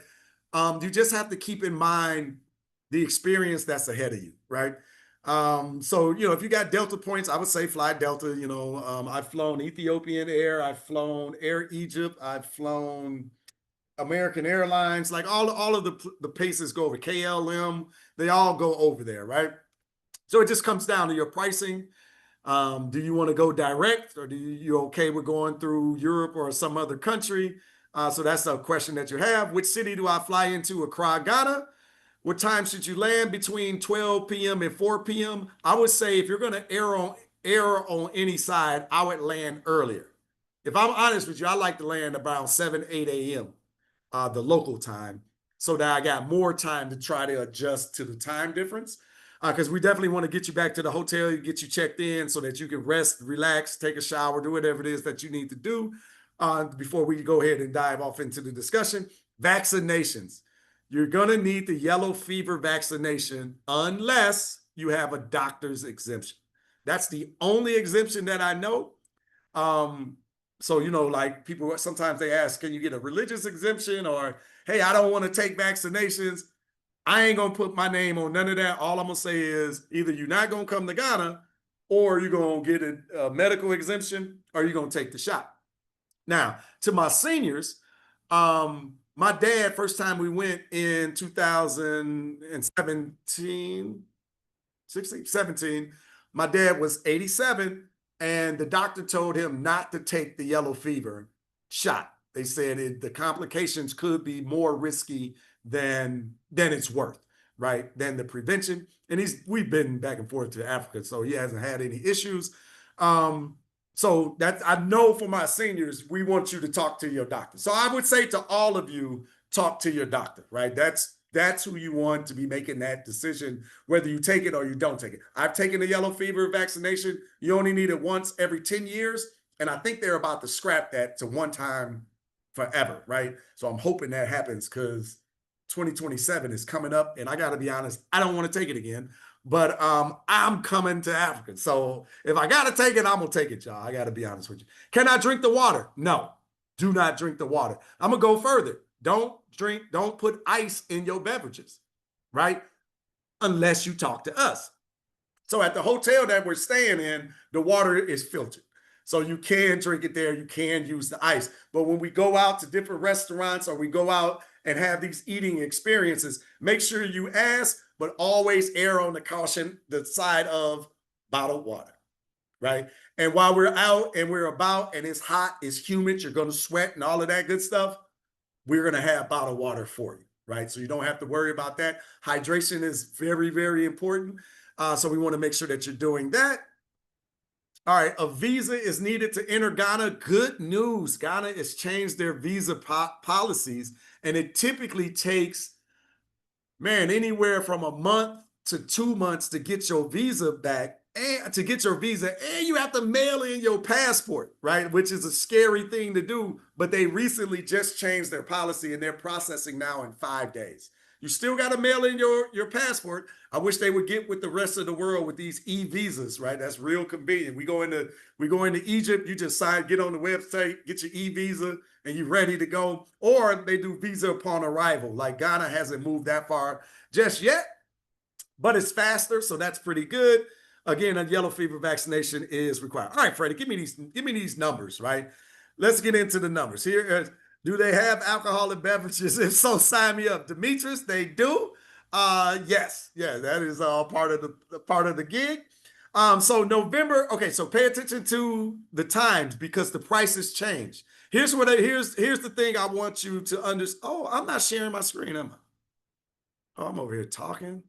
you just have to keep in mind the experience that's ahead of you, right? So, if you got Delta points, I would say fly Delta. I've flown Ethiopian Air, I've flown Air Egypt, I've flown American Airlines, like all of the places go over. KLM, they all go over there, right? So it just comes down to your pricing. Do you want to go direct, or you okay with going through Europe or some other country? So that's a question that you have. Which city do I fly into? Accra, Ghana. What time should you land? Between 12 p.m. and 4 p.m. I would say if you're going to err on any side, I would land earlier. If I'm honest with you, I like to land around 7, 8 a.m. The local time, so that I got more time to try to adjust to the time difference. Because we definitely want to get you back to the hotel, get you checked in so that you can rest, relax, take a shower, do whatever it is that you need to do before we go ahead and dive off into the discussion. Vaccinations. You're going to need the yellow fever vaccination unless you have a doctor's exemption. That's the only exemption that I know. So, like people, sometimes they ask, can you get a religious exemption? Or, hey, I don't want to take vaccinations. I ain't going to put my name on none of that. All I'm going to say is either you're not going to come to Ghana or you're going to get a medical exemption, or you're going to take the shot. Now, to my seniors, my dad, first time we went in 2017, 16, 17, my dad was 87, and the doctor told him not to take the yellow fever shot. They said the complications could be more risky than it's worth, right? Than the prevention. And we've been back and forth to Africa, so he hasn't had any issues. So that I know for my seniors, we want you to talk to your doctor. So I would say to all of you, talk to your doctor, right? That's who you want to be making that decision, whether you take it or you don't take it. I've taken the yellow fever vaccination. You only need it once every 10 years. And I think they're about to scrap that to one time forever, right? So I'm hoping that happens because 2027 is coming up. And I got to be honest, I don't want to take it again. But I'm coming to Africa. So if I got to take it, I'm going to take it, y'all. I got to be honest with you. Can I drink the water? No, do not drink the water. I'm going to go further. Don't put ice in your beverages, right? Unless you talk to us. So at the hotel that we're staying in, the water is filtered. So you can drink it there. You can use the ice. But when we go out to different restaurants or we go out and have these eating experiences, make sure you ask, but always err on the side of bottled water, right? And while we're out and we're about and it's hot, it's humid, you're going to sweat and all of that good stuff, we're going to have bottled water for you, right? So you don't have to worry about that. Hydration is very, very important. So we want to make sure that you're doing that. All right, a visa is needed to enter Ghana. Good news. Ghana has changed their visa policies, and it typically takes, anywhere from a month to 2 months to get your visa back and you have to mail in your passport, right? Which is a scary thing to do, but they recently just changed their policy and they're processing now in 5 days. You still got to mail in your passport. I wish they would get with the rest of the world with these e-visas, right? That's real convenient. We go into Egypt, you just get on the website, get your e-visa, and you're ready to go. Or they do visa upon arrival. Like Ghana hasn't moved that far just yet, but it's faster, so that's pretty good. Again, a yellow fever vaccination is required. All right, Freddie, give me these numbers, right? Let's get into the numbers. Here, do they have alcoholic beverages? If so, sign me up. Demetrius, they do. Yes, yeah, that is all part of the gig. So November. Okay, so pay attention to the times because the prices change. Here's the thing I want you to understand. Oh, I'm not sharing my screen, am I? Oh, I'm over here talking.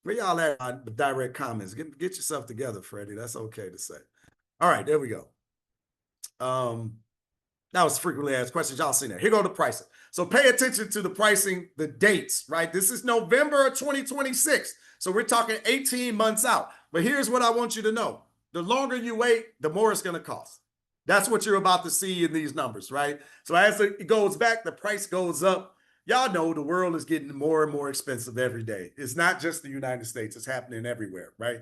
Where y'all at on the direct comments? Get yourself together, Freddie. That's okay to say. All right, there we go. That was frequently asked questions. Y'all seen that. Here go the pricing. So pay attention to the pricing, the dates, right? This is November 2026. So we're talking 18 months out. But here's what I want you to know. The longer you wait, the more it's going to cost. That's what you're about to see in these numbers, right? So as it goes back, the price goes up. Y'all know the world is getting more and more expensive every day. It's not just the United States. It's happening everywhere, right?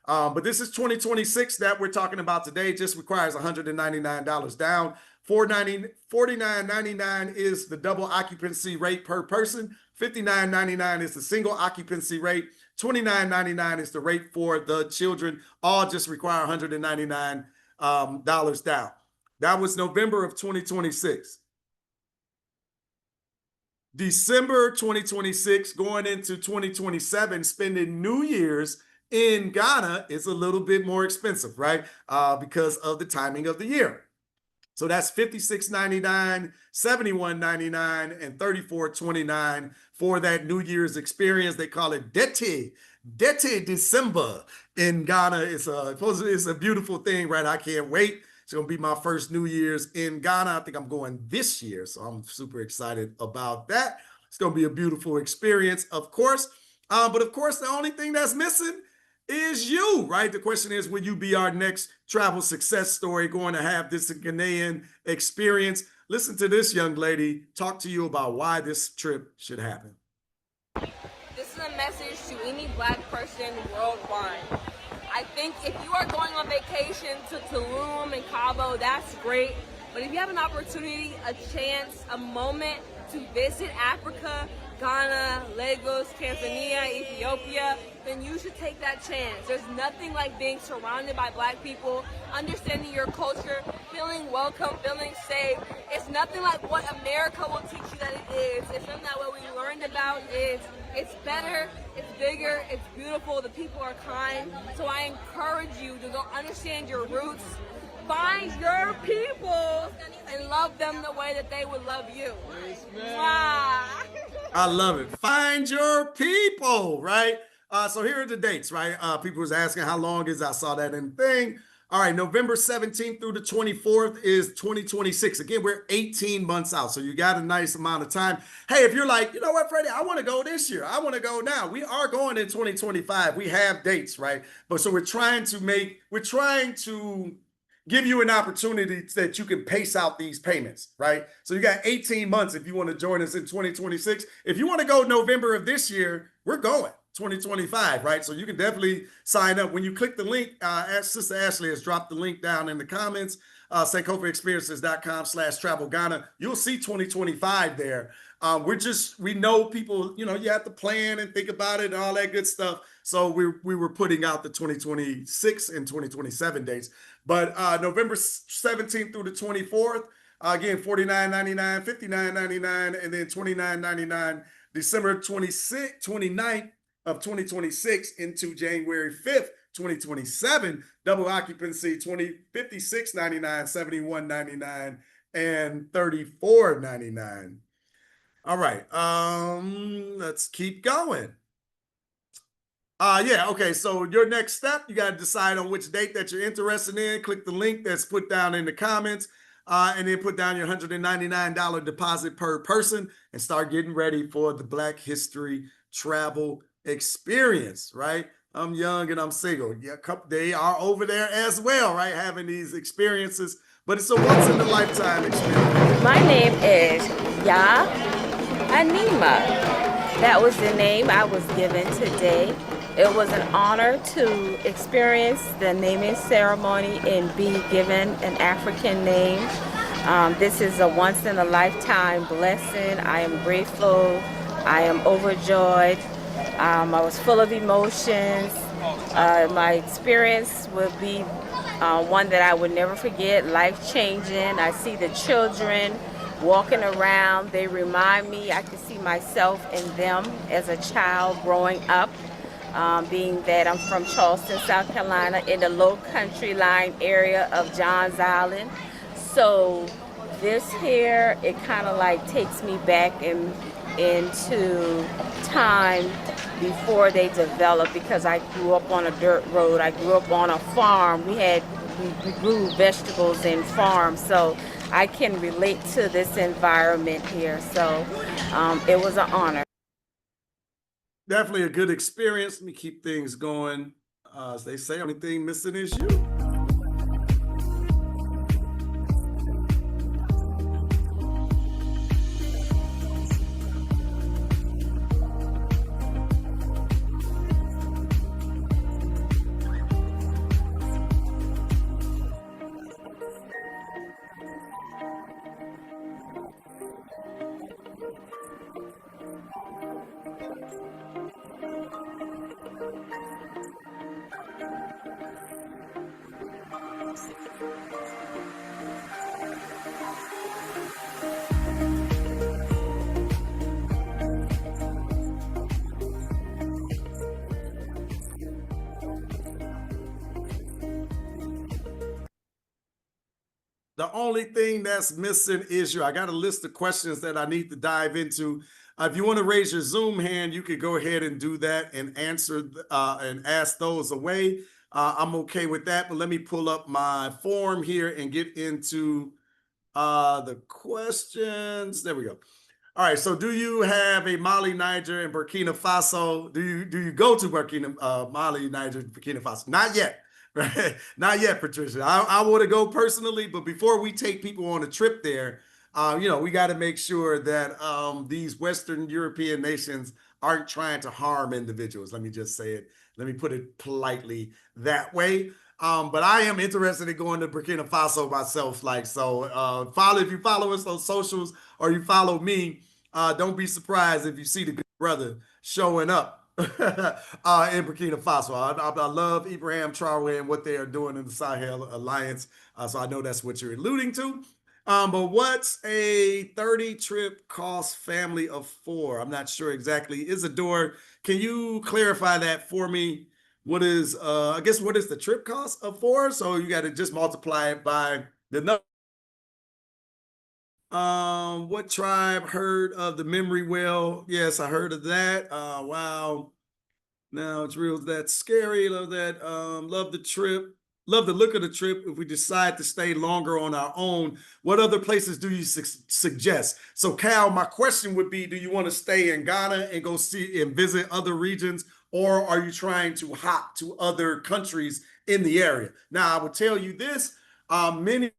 But this is 2026 that we're talking about today. It just requires $199 down. $49.99 is the double occupancy rate per person. $59.99 is the single occupancy rate. $29.99 is the rate for the children. All just require $199 down. That was November of 2026. December 2026 going into 2027, spending New Year's in Ghana is a little bit more expensive, right? Because of the timing of the year. So that's $56.99, $71.99, and $34.29 for that New Year's experience. They call it Dete December in Ghana. It's a beautiful thing, right? I can't wait. It's going to be my first New Year's in Ghana. I think I'm going this year, so I'm super excited about that. It's going to be a beautiful experience, of course. But of course, the only thing that's missing is you, right? The question is, will you be our next travel success story, going to have this Ghanaian experience? Listen to this young lady talk to you about why this trip should happen. This is a message to any Black person worldwide. I think if you are going on vacation to Tulum and Cabo, that's great. But if you have an opportunity, a chance, a moment to visit Africa, Ghana, Lagos, Tanzania, Ethiopia, then you should take that chance. There's nothing like being surrounded by black people, understanding your culture, feeling welcome, feeling safe. It's nothing like what America will teach you that it is. It's something that what we learned about is it's better, it's bigger, it's beautiful, the people are kind. So I encourage you to go understand your roots, find your people, and love them the way that they would love you. Wow. I love it. Find your people, right? So here are the dates, right? People was asking how long is, I saw that in the thing. All right, November 17th through the 24th is 2026. Again, we're 18 months out, so you got a nice amount of time. Hey, if you're like, you know what, Freddie, I want to go this year. I want to go now. We are going in 2025. We have dates, right? But so we're trying to give you an opportunity that you can pace out these payments, right? So you got 18 months if you want to join us in 2026. If you want to go November of this year, we're going 2025, right? So you can definitely sign up. When you click the link, Sister Ashley has dropped the link down in the comments, sankofaexperiences.com/travel Ghana. You'll see 2025 there. We know people, you have to plan and think about it and all that good stuff. So we were putting out the 2026 and 2027 dates. But November 17th through the 24th, again, $49.99, $59.99, and then $29.99. December 29th of 2026 into January 5th, 2027, double occupancy, $56.99, $71.99, and $34.99. All right, let's keep going. Okay, so your next step, you got to decide on which date that you're interested in. Click the link that's put down in the comments, and then put down your $199 deposit per person and start getting ready for the Black History Travel Experience, right? I'm young and I'm single. Yeah, they are over there as well, right? Having these experiences, but it's a once-in-a-lifetime experience. My name is Ya Anima. That was the name I was given today. It was an honor to experience the naming ceremony and be given an African name. This is a once-in-a-lifetime blessing. I am grateful. I am overjoyed. I was full of emotions. My experience will be one that I would never forget, life-changing. I see the children walking around. They remind me, I can see myself in them as a child growing up. Being that I'm from Charleston, South Carolina, in the low country line area of Johns Island. So this here, it kind of like takes me back into time before they developed, because I grew up on a dirt road. I grew up on a farm. We grew vegetables and farms. So I can relate to this environment here. So it was an honor. Definitely a good experience. Let me keep things going. As they say, only thing missing is you. The only thing that's missing is you. I got a list of questions that I need to dive into. If you want to raise your Zoom hand, you could go ahead and do that and answer and ask those away. I'm okay with that, but let me pull up my form here and get into the questions. There we go. All right. So, do you have a Mali, Niger, and Burkina Faso? Do you go to Mali, Niger, Burkina Faso? Not yet. Right? Not yet, Patricia. I want to go personally, but before we take people on a trip there, we got to make sure that these Western European nations aren't trying to harm individuals. Let me just say it. Let me put it politely that way. But I am interested in going to Burkina Faso myself. If you follow us on socials or you follow me, don't be surprised if you see the brother showing up in Burkina Faso. I love Ibrahim Traore and what they are doing in the Sahel Alliance. So I know that's what you're alluding to. But what's a 30 trip cost family of 4? I'm not sure exactly. Isadore, can you clarify that for me? What is, I guess, what is the trip cost of 4? So you got to just multiply it by the number. What tribe heard of the memory well? Yes, I heard of that. Wow. Now it's real. That's scary. Love that. Love the trip. Love the look of the trip. If we decide to stay longer on our own, what other places do you suggest? So, Cal, my question would be: do you want to stay in Ghana and go see and visit other regions, or are you trying to hop to other countries in the area? Now, I would tell you this: many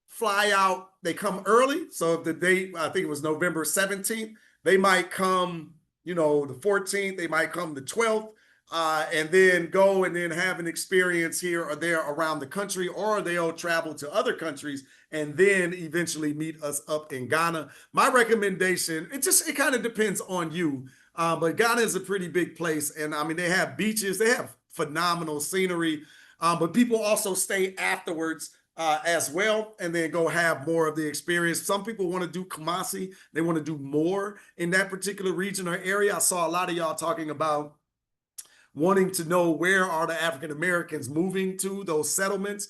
fly out, they come early. So if the date, I think it was November 17th, they might come, the 14th, they might come the 12th, and then go and then have an experience here or there around the country, or they'll travel to other countries and then eventually meet us up in Ghana. My recommendation, it kind of depends on you. But Ghana is a pretty big place. And I mean, they have beaches, they have phenomenal scenery, but people also stay afterwards as well, and then go have more of the experience. Some people want to do Kumasi. They want to do more in that particular region or area. I saw a lot of y'all talking about wanting to know where are the African Americans moving to, those settlements.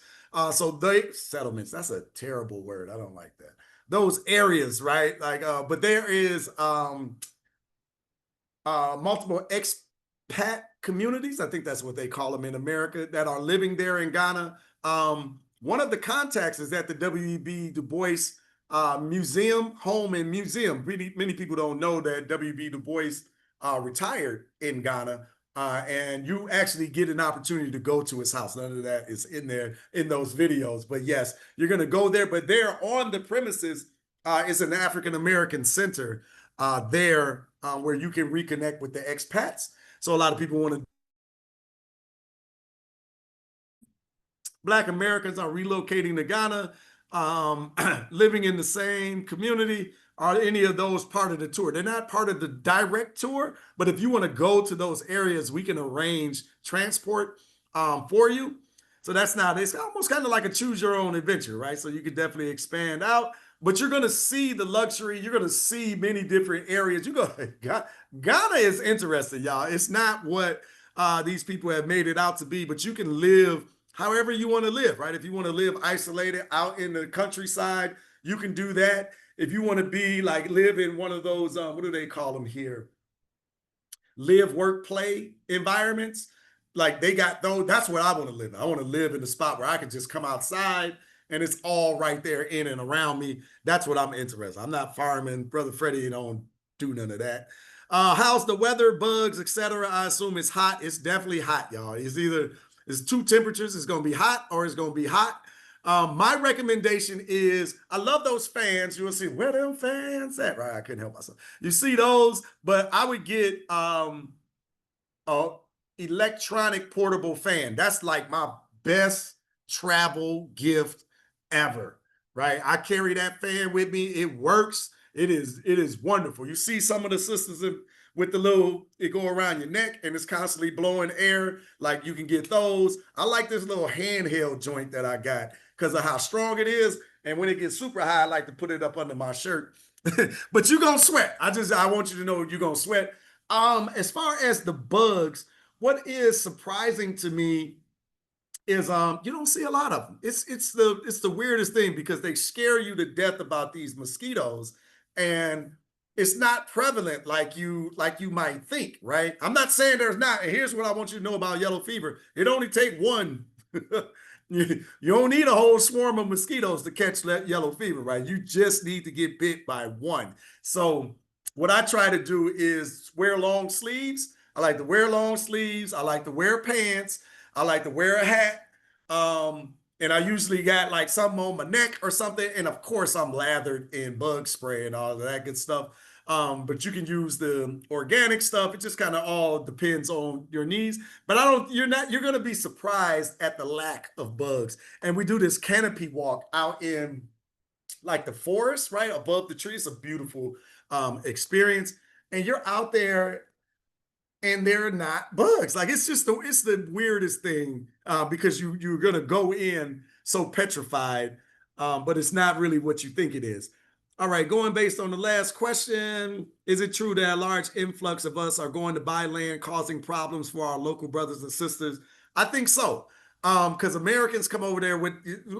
Settlements, that's a terrible word. I don't like that. Those areas, right? But there is multiple expat communities, I think that's what they call them in America, that are living there in Ghana. One of the contacts is at the W.E.B. Du Bois Home and Museum. Really, many people don't know that W.E.B. Du Bois retired in Ghana, and you actually get an opportunity to go to his house. None of that is in there in those videos, but yes, you're going to go there. But there on the premises is an African American center there where you can reconnect with the expats. So a lot of people want to. Black Americans are relocating to Ghana, living in the same community. Are any of those part of the tour? They're not part of the direct tour, but if you want to go to those areas, we can arrange transport for you. So that's not, it's almost kind of like a choose your own adventure, right? So you could definitely expand out, but you're going to see the luxury. You're going to see many different areas. Ghana is interesting, y'all. It's not what these people have made it out to be, but you can live however you want to live, right? If you want to live isolated out in the countryside, you can do that. If you want to be live in one of those, what do they call them here? Live, work, play environments. Like they got those, that's what I want to live in. I want to live in the spot where I can just come outside and it's all right there in and around me. That's what I'm interested in. I'm not farming. Brother Freddie don't do none of that. How's the weather, bugs, etc.? I assume it's hot. It's definitely hot, y'all. It's two temperatures. It's going to be hot or it's going to be hot. My recommendation is, I love those fans. You will see, where them fans at? Right, I couldn't help myself. You see those, but I would get a electronic portable fan. That's like my best travel gift ever, right? I carry that fan with me. It works. It is wonderful. You see some of the sisters with the little, it go around your neck and it's constantly blowing air. Like you can get those. I like this little handheld joint that I got because of how strong it is. And when it gets super high, I like to put it up under my shirt. But you're going to sweat. I want you to know you're going to sweat. As far as the bugs, what is surprising to me is you don't see a lot of them. It's the weirdest thing because they scare you to death about these mosquitoes, and it's not prevalent like you might think, right? I'm not saying there's not. And here's what I want you to know about yellow fever. It only take one. You don't need a whole swarm of mosquitoes to catch that yellow fever, right? You just need to get bit by one. So what I try to do is wear long sleeves. I like to wear long sleeves. I like to wear pants. I like to wear a hat. And I usually got like something on my neck or something. And of course, I'm lathered in bug spray and all of that good stuff. But you can use the organic stuff. It just kind of all depends on your needs. But you're going to be surprised at the lack of bugs. And we do this canopy walk out in like the forest, right above the trees. It's a beautiful experience. and you're out there and they're not bugs. Like it's the weirdest thing because you're gonna go in so petrified, but it's not really what you think it is. All right, going based on the last question, is it true that a large influx of us are going to buy land, causing problems for our local brothers and sisters? I think so, because Americans come over there with.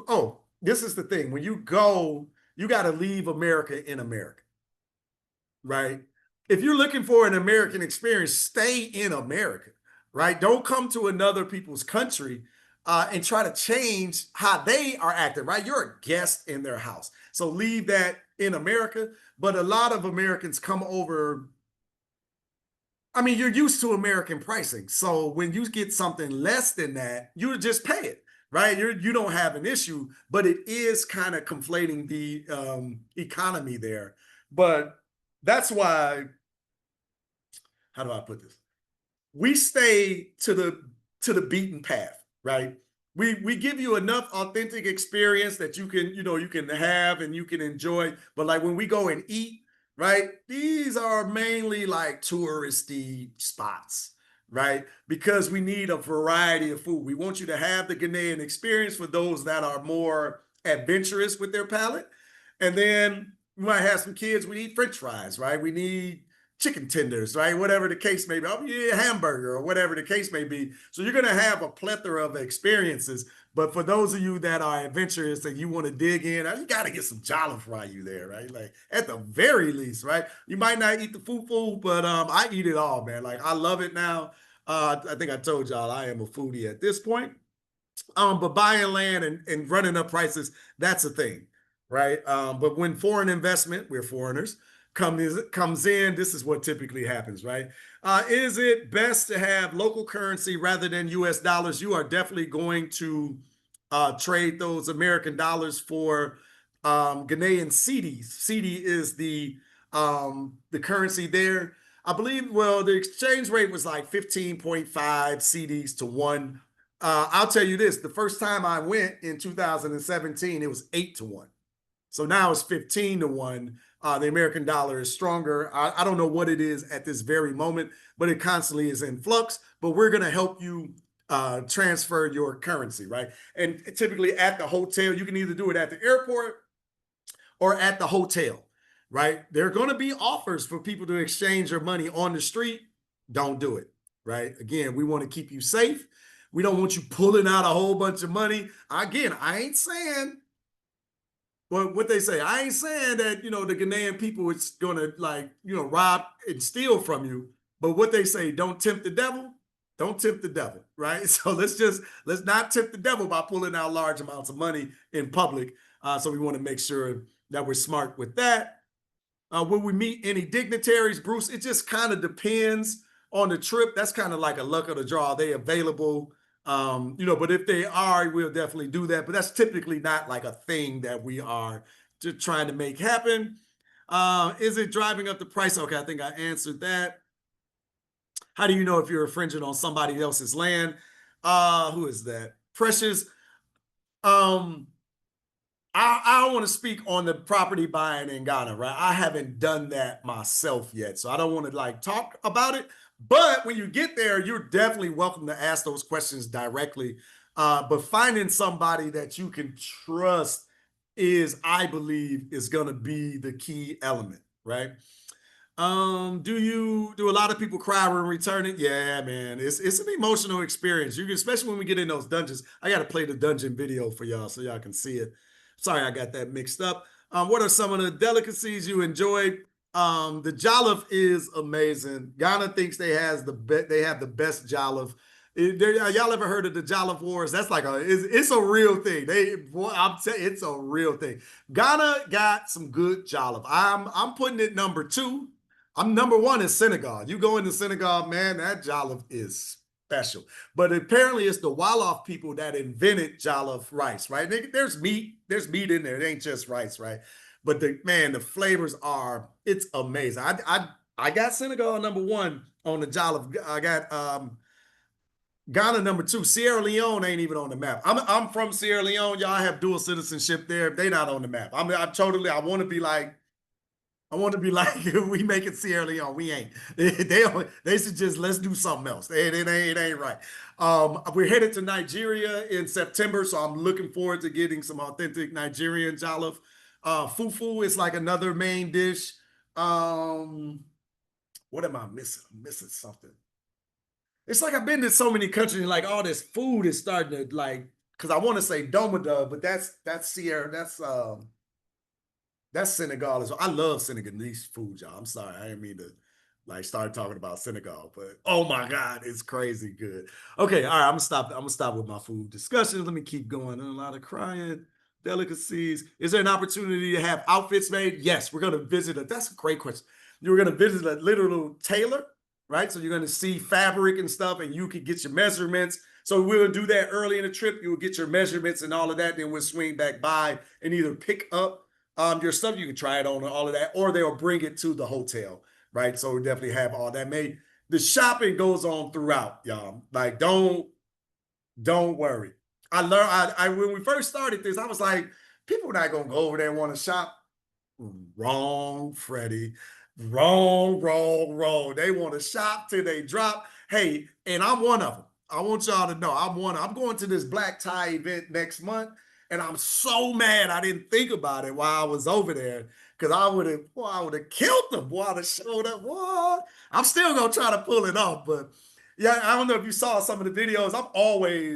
Oh, this is the thing: when you go, you got to leave America in America, right? If you're looking for an American experience, stay in America, right? Don't come to another people's country and try to change how they are acting, right? You're a guest in their house. So leave that in America. But a lot of Americans come over. I mean, you're used to American pricing. So when you get something less than that, you just pay it, right? You don't have an issue, but it is kind of conflating the economy there. But that's why, how do I put this? We stay to the beaten path, right? We give you enough authentic experience that you can have and you can enjoy. But like when we go and eat, right? These are mainly like touristy spots, right? Because we need a variety of food. We want you to have the Ghanaian experience for those that are more adventurous with their palate. And then we might have some kids, we need French fries, right? We need chicken tenders, right? Whatever the case may be. Oh, you need a hamburger or whatever the case may be. So you're going to have a plethora of experiences. But for those of you that are adventurous and you want to dig in, you got to get some jollof while you there, right? Like at the very least, right? You might not eat the fufu, but I eat it all, man. Like I love it now. I think I told y'all I am a foodie at this point. But buying land and running up prices, that's a thing, right? But when foreign investment, we're foreigners, comes in, this is what typically happens, right? Is it best to have local currency rather than US dollars? You are definitely going to trade those American dollars for Ghanaian cedis. Cedi is the currency there. I believe, well, the exchange rate was like 15.5 cedis to one. I'll tell you this, the first time I went in 2017, it was 8 to 1. So now it's 15 to 1. The American dollar is stronger. I don't know what it is at this very moment, but it constantly is in flux. But we're going to help you transfer your currency, right? And typically at the hotel, you can either do it at the airport or at the hotel, right? There are going to be offers for people to exchange their money on the street. Don't do it, right? Again, we want to keep you safe. We don't want you pulling out a whole bunch of money. Again, I ain't saying, well, what they say, I ain't saying that, the Ghanaian people is going to rob and steal from you. But what they say, don't tempt the devil. Don't tempt the devil, right? So let's not tempt the devil by pulling out large amounts of money in public. So we want to make sure that we're smart with that. Will we meet any dignitaries, Bruce? It just kind of depends on the trip. That's kind of like a luck of the draw. Are they available? But if they are, we'll definitely do that. But that's typically not like a thing that we are just trying to make happen. Is it driving up the price? Okay, I think I answered that. How do you know if you're infringing on somebody else's land? Who is that? Precious. I don't want to speak on the property buying in Ghana, right? I haven't done that myself yet, so I don't want to talk about it. But when you get there, you're definitely welcome to ask those questions directly. But finding somebody that you can trust I believe, is going to be the key element, right? Do a lot of people cry when returning? Yeah, man, it's an emotional experience. Especially when we get in those dungeons. I got to play the dungeon video for y'all so y'all can see it. Sorry, I got that mixed up. What are some of the delicacies you enjoyed? The jollof is amazing. Ghana thinks they have the best jollof. Y'all ever heard of the Jollof Wars? That's like it's a real thing. I'm telling you, it's a real thing. Ghana got some good jollof. I'm putting it number 2. I'm number 1 in Senegal. You go into Senegal, man, that jollof is special. But apparently it's the Wolof people that invented jollof rice, right? There's meat in there. It ain't just rice, right? But the flavors it's amazing. I got Senegal number 1 on the jollof. I got Ghana number 2. Sierra Leone ain't even on the map. I'm from Sierra Leone. Y'all have dual citizenship there. They not on the map. I want to be like, I want to be like we make it Sierra Leone. We ain't. They suggest let's do something else. It ain't right. We're headed to Nigeria in September, so I'm looking forward to getting some authentic Nigerian jollof. Fufu is like another main dish. What am I missing? I'm missing something. It's like I've been to so many countries, and like all this food is starting to like, because I want to say Domada, but that's Sierra, that's Senegal as well. I love Senegalese food, y'all. I'm sorry, I didn't mean to like start talking about Senegal, but oh my God, it's crazy good. Okay, all right, I'm gonna stop with my food discussion. Let me keep going. A lot of crying. Delicacies. Is there an opportunity to have outfits made? Yes, we're gonna visit a. That's a great question. You're gonna visit a literal tailor, right? So you're gonna see fabric and stuff, and you can get your measurements. So we'll do that early in the trip. You'll get your measurements and all of that. Then we'll swing back by and either pick up your stuff. You can try it on and all of that, or they'll bring it to the hotel, right? So we definitely have all that made. The shopping goes on throughout, y'all. Like, don't worry. I learned. I when we first started this, I was like, people are not gonna go over there and want to shop. Wrong, Freddie. Wrong. They want to shop till they drop. Hey, and I'm one of them. I want y'all to know I'm going to this black tie event next month, and I'm so mad I didn't think about it while I was over there. Cause I would have killed them. Boy, I'd have showed up. What? I'm still gonna try to pull it off, but yeah, I don't know if you saw some of the videos.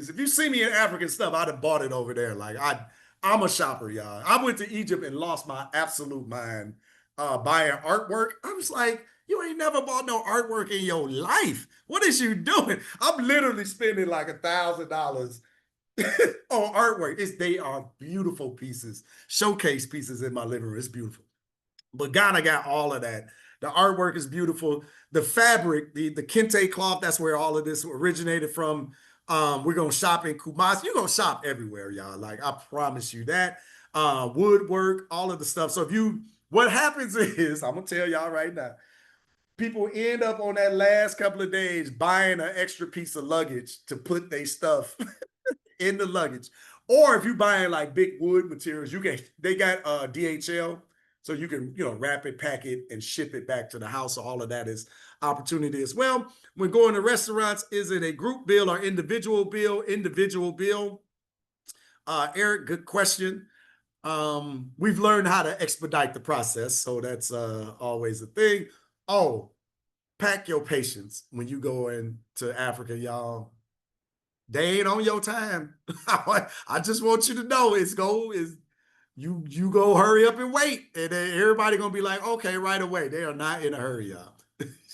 If you see me in African stuff, I'd have bought it over there. Like I'm a shopper, y'all. I went to Egypt and lost my absolute mind buying artwork. I was like, you ain't never bought no artwork in your life. What is you doing? I'm literally spending like $1,000 on artwork. They are beautiful pieces, showcase pieces in my living room. It's beautiful. But Ghana got all of that. The artwork is beautiful. The fabric, the kente cloth, that's where all of this originated from. We're going to shop in Kumasi. You're going to shop everywhere, y'all. Like, I promise you that. Woodwork, all of the stuff. So what happens is, I'm going to tell y'all right now, people end up on that last couple of days buying an extra piece of luggage to put their stuff in the luggage. Or if you're buying like big wood materials, they got DHL. So you can, wrap it, pack it, and ship it back to the house. So all of that is opportunity as well. When going to restaurants, is it a group bill or individual bill? Individual bill. Eric, good question. We've learned how to expedite the process. So that's always a thing. Oh, pack your patience when you go into Africa, y'all. They ain't on your time. I just want you to know you go hurry up and wait, and then everybody gonna be like, okay, right away. They are not in a hurry, y'all.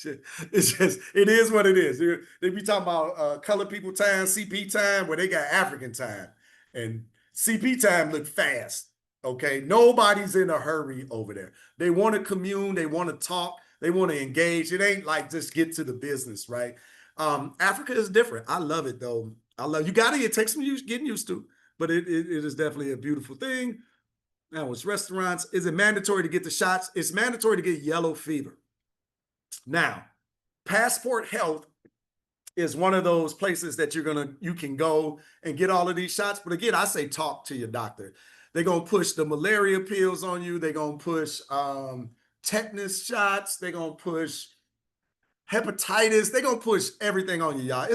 It is what it is. They be talking about colored people time, CP time, where they got African time, and CP time look fast. Okay, nobody's in a hurry over there. They want to commune, they want to talk, they want to engage. It ain't like just get to the business, right? Africa is different. I love it though. You gotta take some getting used to, but it is definitely a beautiful thing. Now, it's restaurants. Is it mandatory to get the shots? It's mandatory to get yellow fever. Now, Passport Health is one of those places that you can go and get all of these shots. But again, I say talk to your doctor. They're gonna push the malaria pills on you. They're gonna push tetanus shots. They're gonna push hepatitis. They're gonna push everything on you, y'all.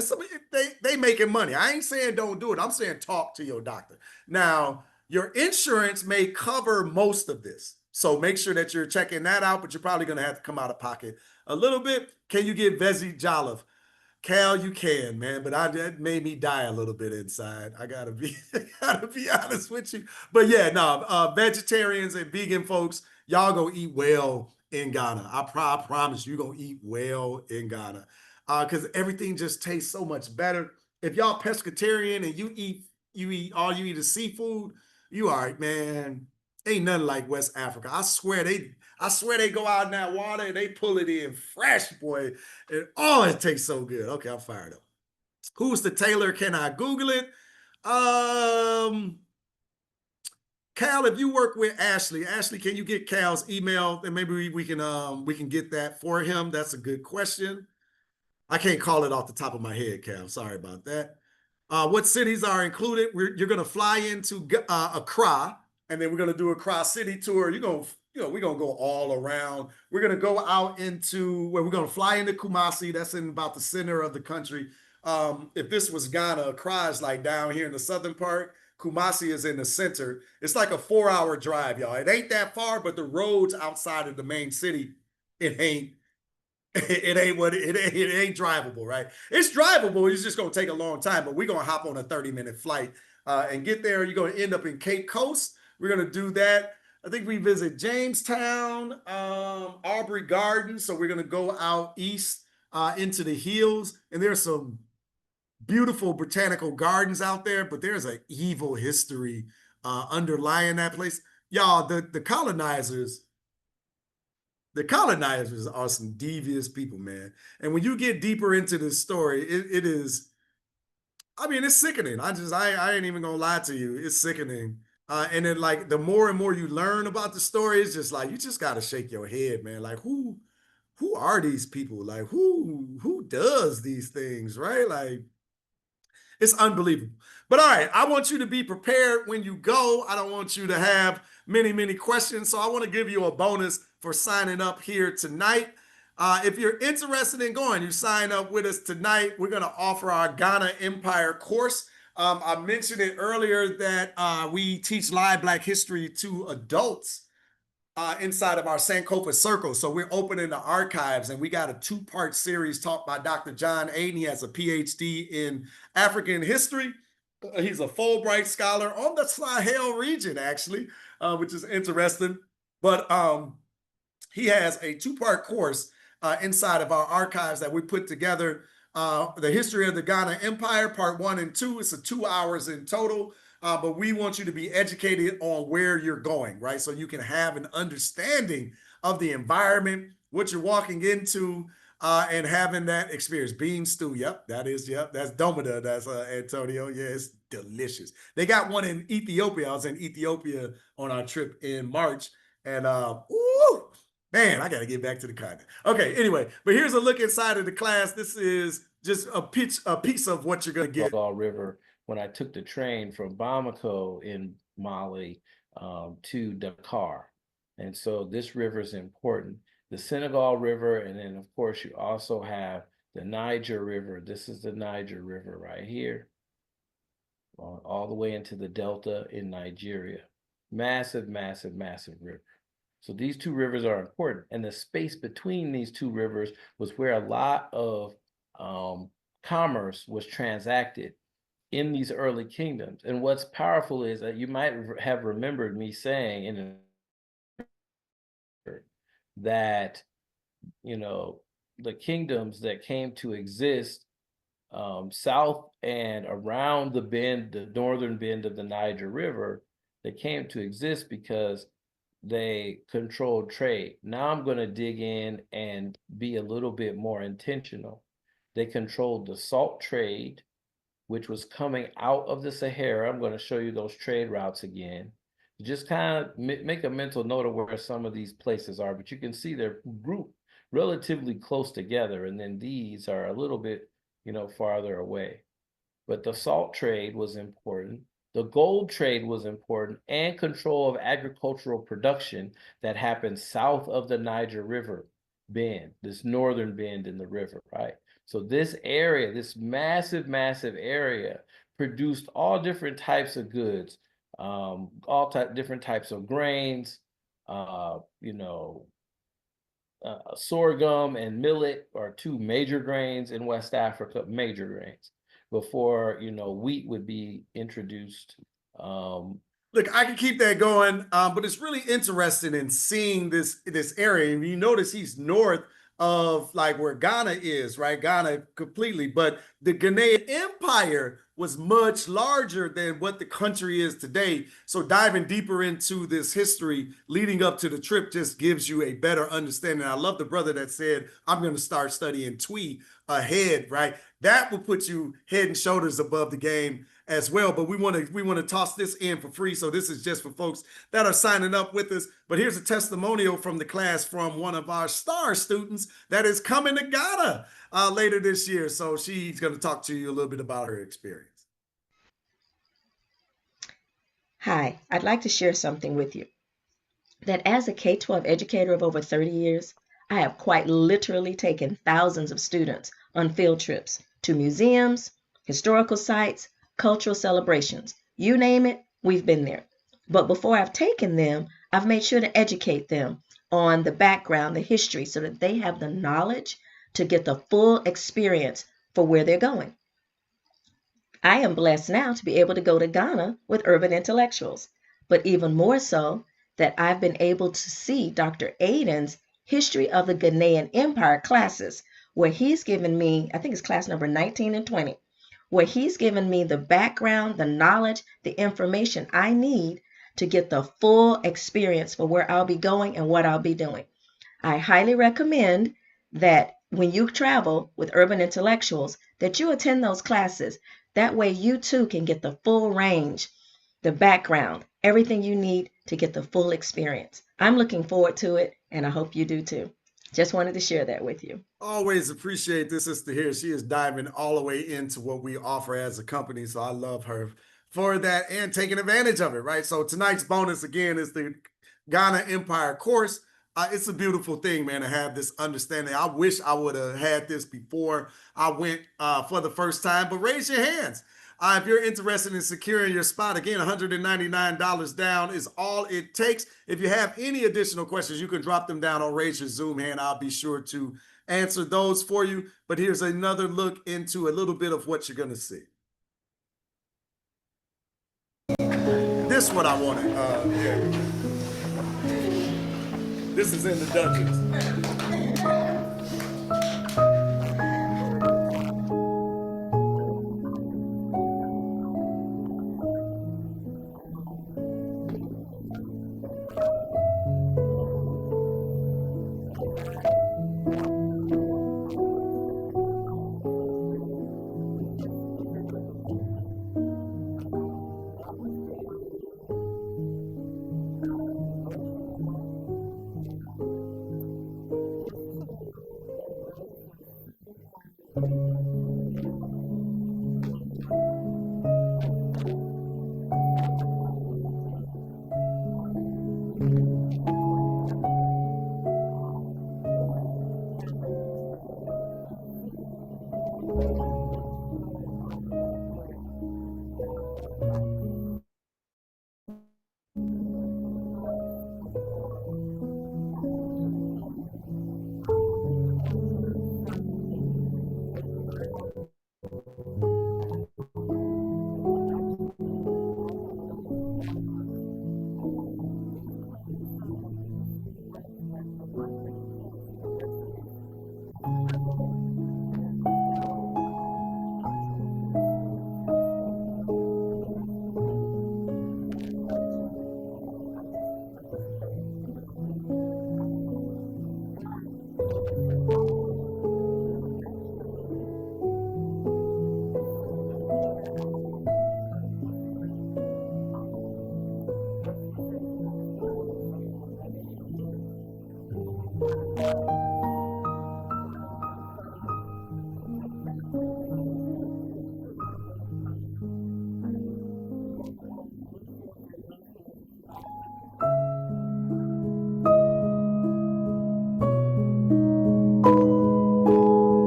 They making money. I ain't saying don't do it. I'm saying talk to your doctor. Now, your insurance may cover most of this. So make sure that you're checking that out, but you're probably going to have to come out of pocket a little bit. Can you get Vezi Jollof? Cal, you can, man, but that made me die a little bit inside. I gotta be honest with you. But yeah, no, vegetarians and vegan folks, y'all gonna eat well in Ghana. I promise you're gonna eat well in Ghana. Because everything just tastes so much better. If y'all pescatarian and you eat all you eat is seafood, you all right, man. Ain't nothing like West Africa. I swear they go out in that water and they pull it in fresh, boy. And it tastes so good. Okay, I'm fired up. Who's the tailor? Can I Google it? Cal, if you work with Ashley, can you get Cal's email? And maybe we can get that for him. That's a good question. I can't call it off the top of my head, Cal. Sorry about that. What cities are included? You're going to fly into Accra, and then we're going to do a Accra city tour. You're going to we're gonna go all around. We're gonna go out into where we're gonna fly into Kumasi. That's in about the center of the country. If this was Ghana, Accra is like down here in the southern part. Kumasi is in the center. It's like a 4-hour drive, y'all. It ain't that far, but the roads outside of the main city, it ain't it ain't drivable, right? It's drivable. It's just gonna take a long time, but we're gonna hop on a 30-minute flight and get there. You're gonna end up in Cape Coast. We're gonna do that. I think we visit Jamestown, Aubrey Gardens. So we're gonna go out east into the hills, and there's some beautiful botanical gardens out there, but there's an evil history underlying that place. Y'all, the colonizers are some devious people, man. And when you get deeper into this story, it is, I mean, it's sickening. I ain't even gonna lie to you. It's sickening. And then like the more and more you learn about the story, it's just like you just gotta shake your head, man. Like who are these people? Like who does these things, right? Like it's unbelievable. But all right, I want you to be prepared when you go. I don't want you to have many questions. So I want to give you a bonus for signing up here tonight. If you're interested in going, you sign up with us tonight. We're going to offer our Ghana Empire course. I mentioned it earlier that we teach live Black history to adults inside of our Sankofa circle. So we're opening the archives, and we got a 2-part series taught by Dr. John Aiden. He has a PhD in African history. He's a Fulbright scholar on the Sahel region, actually, which is interesting. But he has a 2-part course inside of our archives that we put together. The history of the Ghana Empire, part 1 and 2. It's 2 hours in total. But we want you to be educated on where you're going, right? So you can have an understanding of the environment, what you're walking into, and having that experience. Bean stew, that's Domida, that's Antonio. Yeah, it's delicious. They got one in Ethiopia. I was in Ethiopia on our trip in March, and ooh, man, I got to get back to the continent. Okay, anyway, but here's a look inside of the class. This is just a piece of what you're going to get. River. When I took the train from Bamako in Mali to Dakar. And so this river is important. The Senegal River, and then of course you also have the Niger River. This is the Niger River right here, all the way into the Delta in Nigeria. Massive river. So these 2 rivers are important. And the space between these 2 rivers was where a lot of commerce was transacted in these early kingdoms. And what's powerful is that you might have remembered me saying in that, the kingdoms that came to exist south and around the bend, the northern bend of the Niger River, they came to exist because they controlled trade. Now I'm going to dig in and be a little bit more intentional. They controlled the salt trade, which was coming out of the Sahara. I'm going to show you those trade routes again. Just kind of make a mental note of where some of these places are, but you can see they're grouped relatively close together, and then these are a little bit, farther away. But the salt trade was important. The gold trade was important, and control of agricultural production that happened south of the Niger River bend, this northern bend in the river, right? So this area, this massive area, produced all different types of goods, different types of grains, sorghum and millet are 2 major grains in West Africa, major grains, before, wheat would be introduced. Look, I can keep that going, but it's really interesting in seeing this area. And you notice he's north of like where Ghana is, right? Ghana completely. But the Ghanaian Empire was much larger than what the country is today. So diving deeper into this history leading up to the trip just gives you a better understanding. I love the brother that said, I'm going to start studying Twi ahead, right? That will put you head and shoulders above the game as well. But we want to toss this in for free. So this is just for folks that are signing up with us. But here's a testimonial from the class from one of our star students that is coming to Ghana later this year. So she's going to talk to you a little bit about her experience. Hi, I'd like to share something with you. that as a K-12 educator of over 30 years, I have quite literally taken thousands of students on field trips to museums, historical sites, cultural celebrations. You name it, we've been there. But before I've taken them, I've made sure to educate them on the background, the history, so that they have the knowledge to get the full experience for where they're going. I am blessed now to be able to go to Ghana with urban intellectuals, but even more so that I've been able to see Dr. Aiden's History of the Ghanaian Empire classes, where he's given me, I think it's class number 19 and 20, where he's given me the background, the knowledge, the information I need to get the full experience for where I'll be going and what I'll be doing. I highly recommend that when you travel with urban intellectuals, that you attend those classes. That way you too can get the full range, the background, everything you need to get the full experience. I'm looking forward to it, and I hope you do too. Just wanted to share that with you. Always appreciate this sister here. She is diving all the way into what we offer as a company. So I love her for that and taking advantage of it, right? So tonight's bonus again is the Ghana Empire course. It's a beautiful thing, man, to have this understanding. I wish I would have had this before I went for the first time, but raise your hands. If you're interested in securing your spot, again, $199 down is all it takes. If you have any additional questions, you can drop them down or raise your Zoom hand. I'll be sure to answer those for you. But here's another look into a little bit of what you're going to see. This is what I wanted. This is in the dungeons.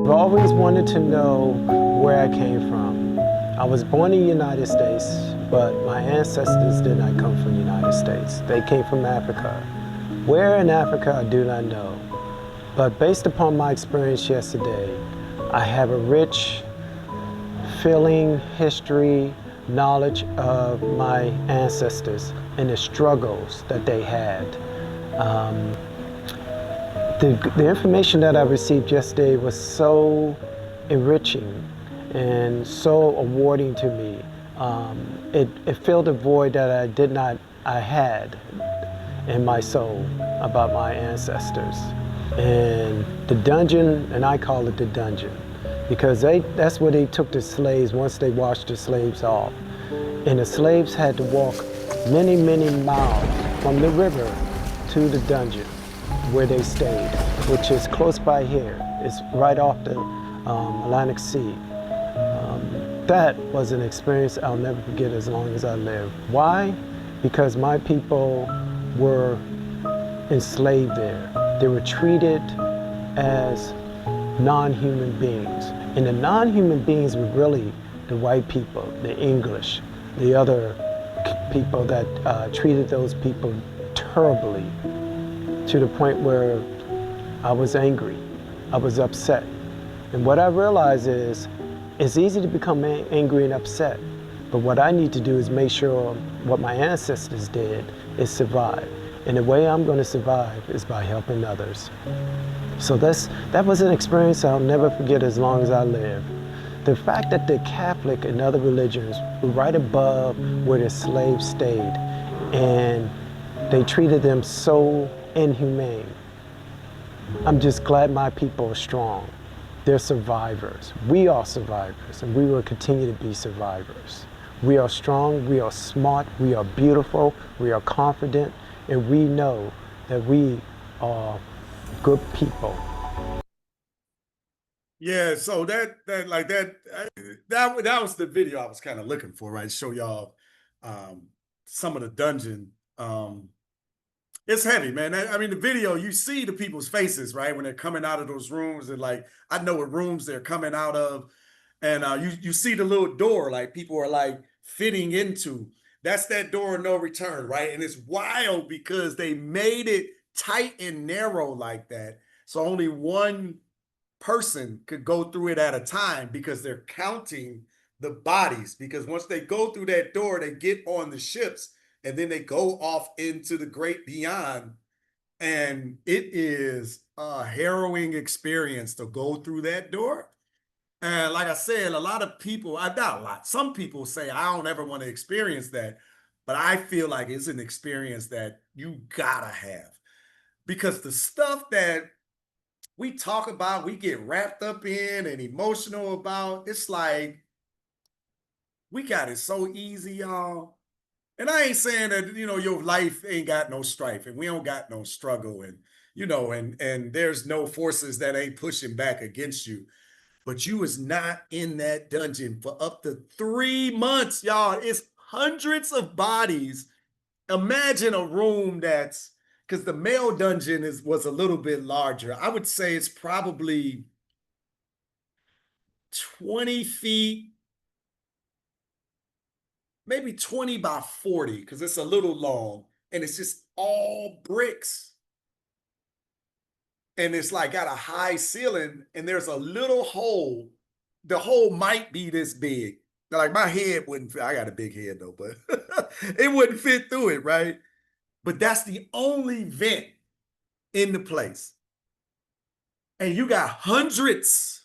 I've always wanted to know where I came from. I was born in the United States, but my ancestors did not come from the United States. They came from Africa. Where in Africa, I do not know. But based upon my experience yesterday, I have a rich feeling, history, knowledge of my ancestors and the struggles that they had. The information that I received yesterday was so enriching and so awarding to me. It filled a void that I had in my soul about my ancestors. And the dungeon, and I call it the dungeon, because that's where they took the slaves once they washed the slaves off. And the slaves had to walk many, many miles from the river to the dungeon where they stayed, which is close by here. It's right off the Atlantic Sea. That was an experience I'll never forget as long as I live. Why? Because my people were enslaved there. They were treated as non-human beings. And the non-human beings were really the white people, the English, the other people that treated those people terribly, to the point where I was angry, I was upset. And what I realized is, it's easy to become angry and upset, but what I need to do is make sure what my ancestors did is survive. And the way I'm going to survive is by helping others. So that was an experience I'll never forget as long as I live. The fact that the Catholic and other religions were right above where the slaves stayed, and they treated them so inhumane. I'm just glad my people are strong. They're survivors. We are survivors, and we will continue to be survivors. We are strong, we are smart, we are beautiful, we are confident, and we know that we are good people. Yeah, so that was the video I was kind of looking for, right? Show y'all some of the dungeon. It's heavy, man. I mean, the video, you see the people's faces, right? When they're coming out of those rooms, and like, I know what rooms they're coming out of. And you see the little door, like people are like fitting into. That's that door of no return, right? And it's wild because they made it tight and narrow like that. So only one person could go through it at a time, because they're counting the bodies. Because once they go through that door, they get on the ships, and then they go off into the great beyond. And it is a harrowing experience to go through that door. And like I said, a lot of people, I doubt a lot, some people say, I don't ever want to experience that. But I feel like it's an experience that you gotta have. Because the stuff that we talk about, we get wrapped up in and emotional about, it's like, we got it so easy, y'all. And I ain't saying that, your life ain't got no strife, and we don't got no struggle, and, and there's no forces that ain't pushing back against you. But you was not in that dungeon for up to 3 months, y'all. It's hundreds of bodies. Imagine a room because the male dungeon was a little bit larger. I would say it's probably 20 feet, maybe 20 by 40, because it's a little long, and it's just all bricks. And it's like got a high ceiling, and there's a little hole. The hole might be this big. Like, my head wouldn't fit. I got a big head though, but it wouldn't fit through it, right? But that's the only vent in the place. And you got hundreds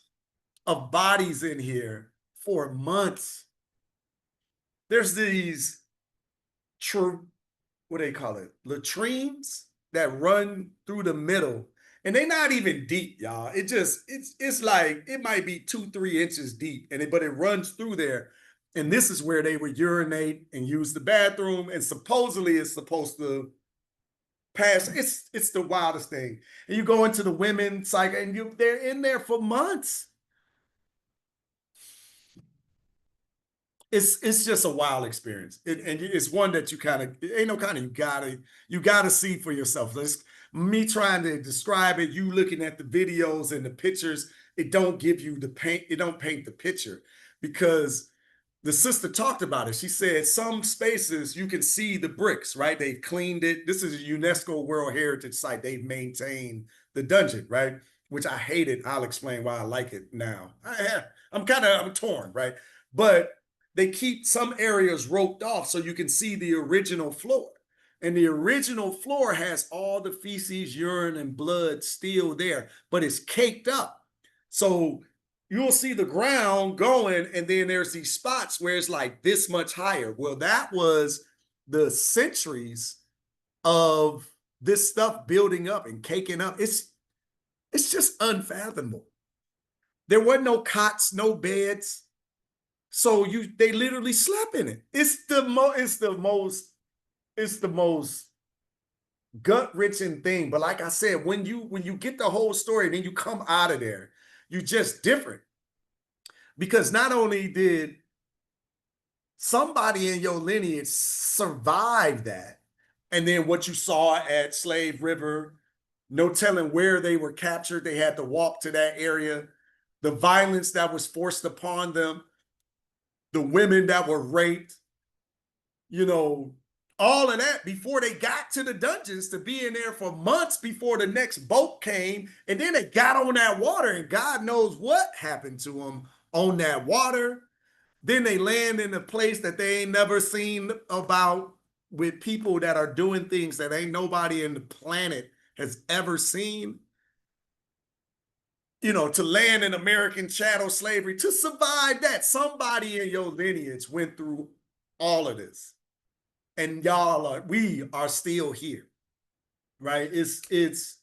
of bodies in here for months. There's these what do they call it? Latrines that run through the middle. And they're not even deep, y'all. It's like, it might be 2-3 inches deep, but it runs through there. And this is where they would urinate and use the bathroom. And supposedly it's supposed to pass. It's the wildest thing. And you go into the women's cycle, and they're in there for months. It's just a wild experience. And it's one that you kind of, ain't no kind of, you gotta see for yourself. Me trying to describe it, you looking at the videos and the pictures, it don't give you it don't paint the picture. Because the sister talked about it. She said some spaces you can see the bricks, right? They've cleaned it. This is a UNESCO World Heritage Site. They've maintained the dungeon, right? Which I hate it. I'll explain why I like it now. I'm torn, right? But they keep some areas roped off so you can see the original floor. And the original floor has all the feces, urine, and blood still there, but it's caked up. So you'll see the ground going, and then there's these spots where it's like this much higher. Well, that was the centuries of this stuff building up and caking up. It's just unfathomable. There were no cots, no beds. So they literally slept in it. It's the most gut-wrenching thing. But like I said, when you get the whole story, then you come out of there, you just different. Because not only did somebody in your lineage survive that, And then what you saw at Slave River, no telling where they were captured. They had to walk to that area. The violence that was forced upon them, the women that were raped, you know, all of that before they got to the dungeons, to be in there for months before the next boat came. And then they got on that water, and God knows what happened to them on that water. Then they land in a place that they ain't never seen about, with people that are doing things that ain't nobody in the planet has ever seen. You know, to land in American chattel slavery, to survive that, somebody in your lineage went through all of this. And we are still here, right? It's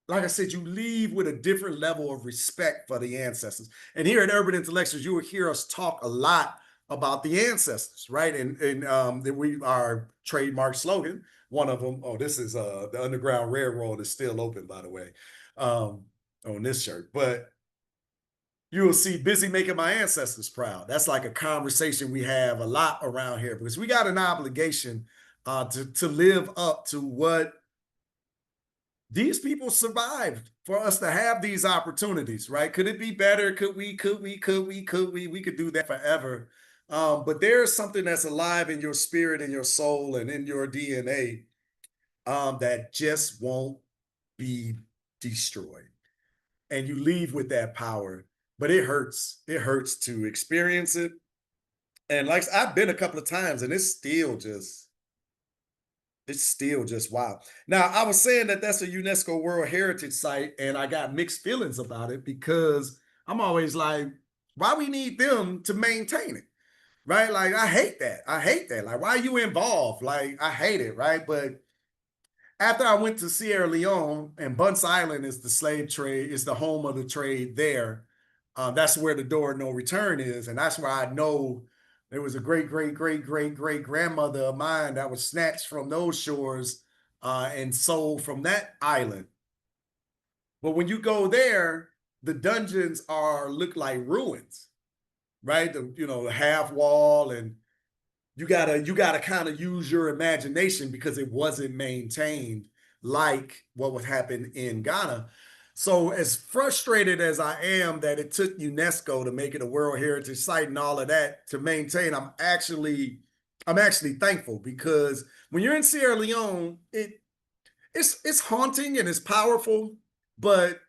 like I said, you leave with a different level of respect for the ancestors. And here at Urban Intellectuals, you will hear us talk a lot about the ancestors, right? And our trademark slogan, one of them, this is the Underground Railroad is still open, by the way, on this shirt. But you will see busy making my ancestors proud. That's like a conversation we have a lot around here, because we got an obligation to live up to what these people survived for us to have these opportunities, right? Could it be better? Could we? We could do that forever. But there's something that's alive in your spirit, in your soul, and in your DNA that just won't be destroyed. And you leave with that power, but it hurts. It hurts to experience it. And like I've been a couple of times, and it's still just wild. Now, I was saying that that's a UNESCO World Heritage Site, and I got mixed feelings about it, because I'm always like, why we need them to maintain it, right? Like, I hate that. I hate that. Like, why are you involved? Like, I hate it, right? But after I went to Sierra Leone, and Bunce Island is the slave trade, is the home of the trade there. That's where the door of no return is. And that's where I know there was a great, great, great, great, great grandmother of mine that was snatched from those shores and sold from that island. But when you go there, the dungeons look like ruins, right? The half wall, and you gotta kind of use your imagination, because it wasn't maintained like what would happen in Ghana. So as frustrated as I am that it took UNESCO to make it a World Heritage Site and all of that to maintain, I'm actually thankful, because when you're in Sierra Leone, it's haunting and it's powerful, but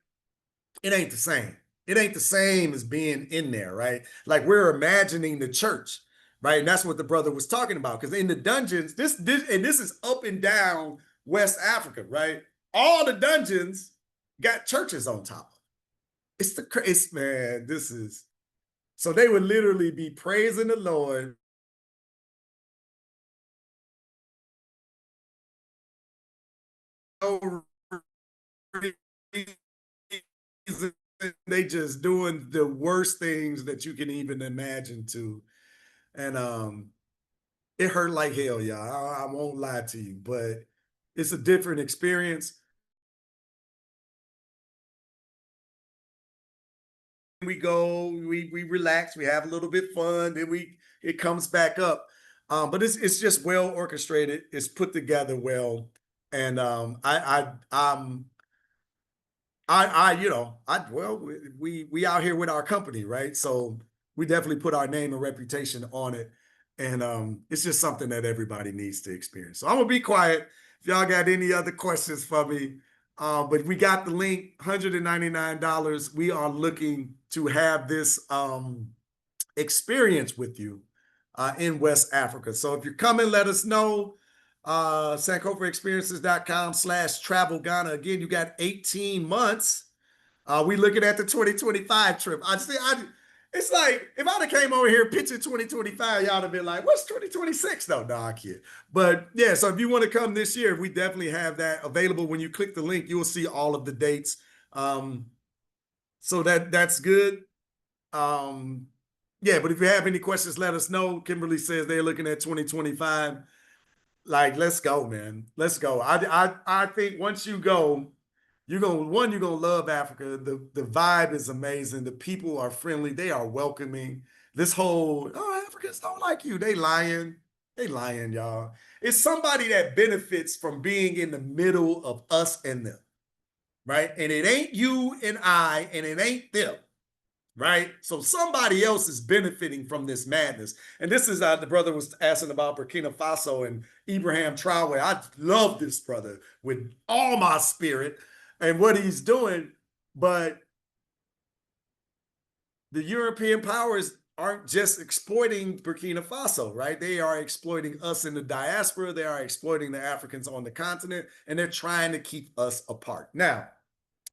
it ain't the same. It ain't the same as being in there, right? Like, we're imagining the church, right? And that's what the brother was talking about. Because in the dungeons, this is up and down West Africa, right? All the dungeons got churches on top of it. Man, this is, so they would literally be praising the Lord. They just doing the worst things that you can even imagine to. And it hurt like hell, y'all. I won't lie to you, but it's a different experience. We go, we relax, we have a little bit fun, then it comes back up. But it's just well orchestrated, it's put together well. And we out here with our company, right? So we definitely put our name and reputation on it. And it's just something that everybody needs to experience. So I'm gonna be quiet. If y'all got any other questions for me, but we got the link, $199. We are looking to have this experience with you in West Africa. So if you're coming, let us know. SankofaExperiences.com/travel Ghana. Again, you got 18 months. We looking at the 2025 trip. It's like, if I'd have came over here pitching 2025, y'all have been like, what's 2026 though? No, I kid. But yeah, so if you want to come this year, we definitely have that available. When you click the link, you will see all of the dates. So that's good. Yeah, but if you have any questions, let us know. Kimberly says they're looking at 2025. Like, let's go, man. Let's go. I think once you go, you're gonna love Africa. The vibe is amazing. The people are friendly. They are welcoming. This whole, Africans don't like you. They lying. They lying, y'all. It's somebody that benefits from being in the middle of us and them, right? And it ain't you and I, and it ain't them, right? So somebody else is benefiting from this madness. And this is the brother was asking about Burkina Faso and Ibrahim Traore. I love this brother with all my spirit and what he's doing, but the European powers aren't just exploiting Burkina Faso, right? They are exploiting us in the diaspora. They are exploiting the Africans on the continent, and they're trying to keep us apart. Now,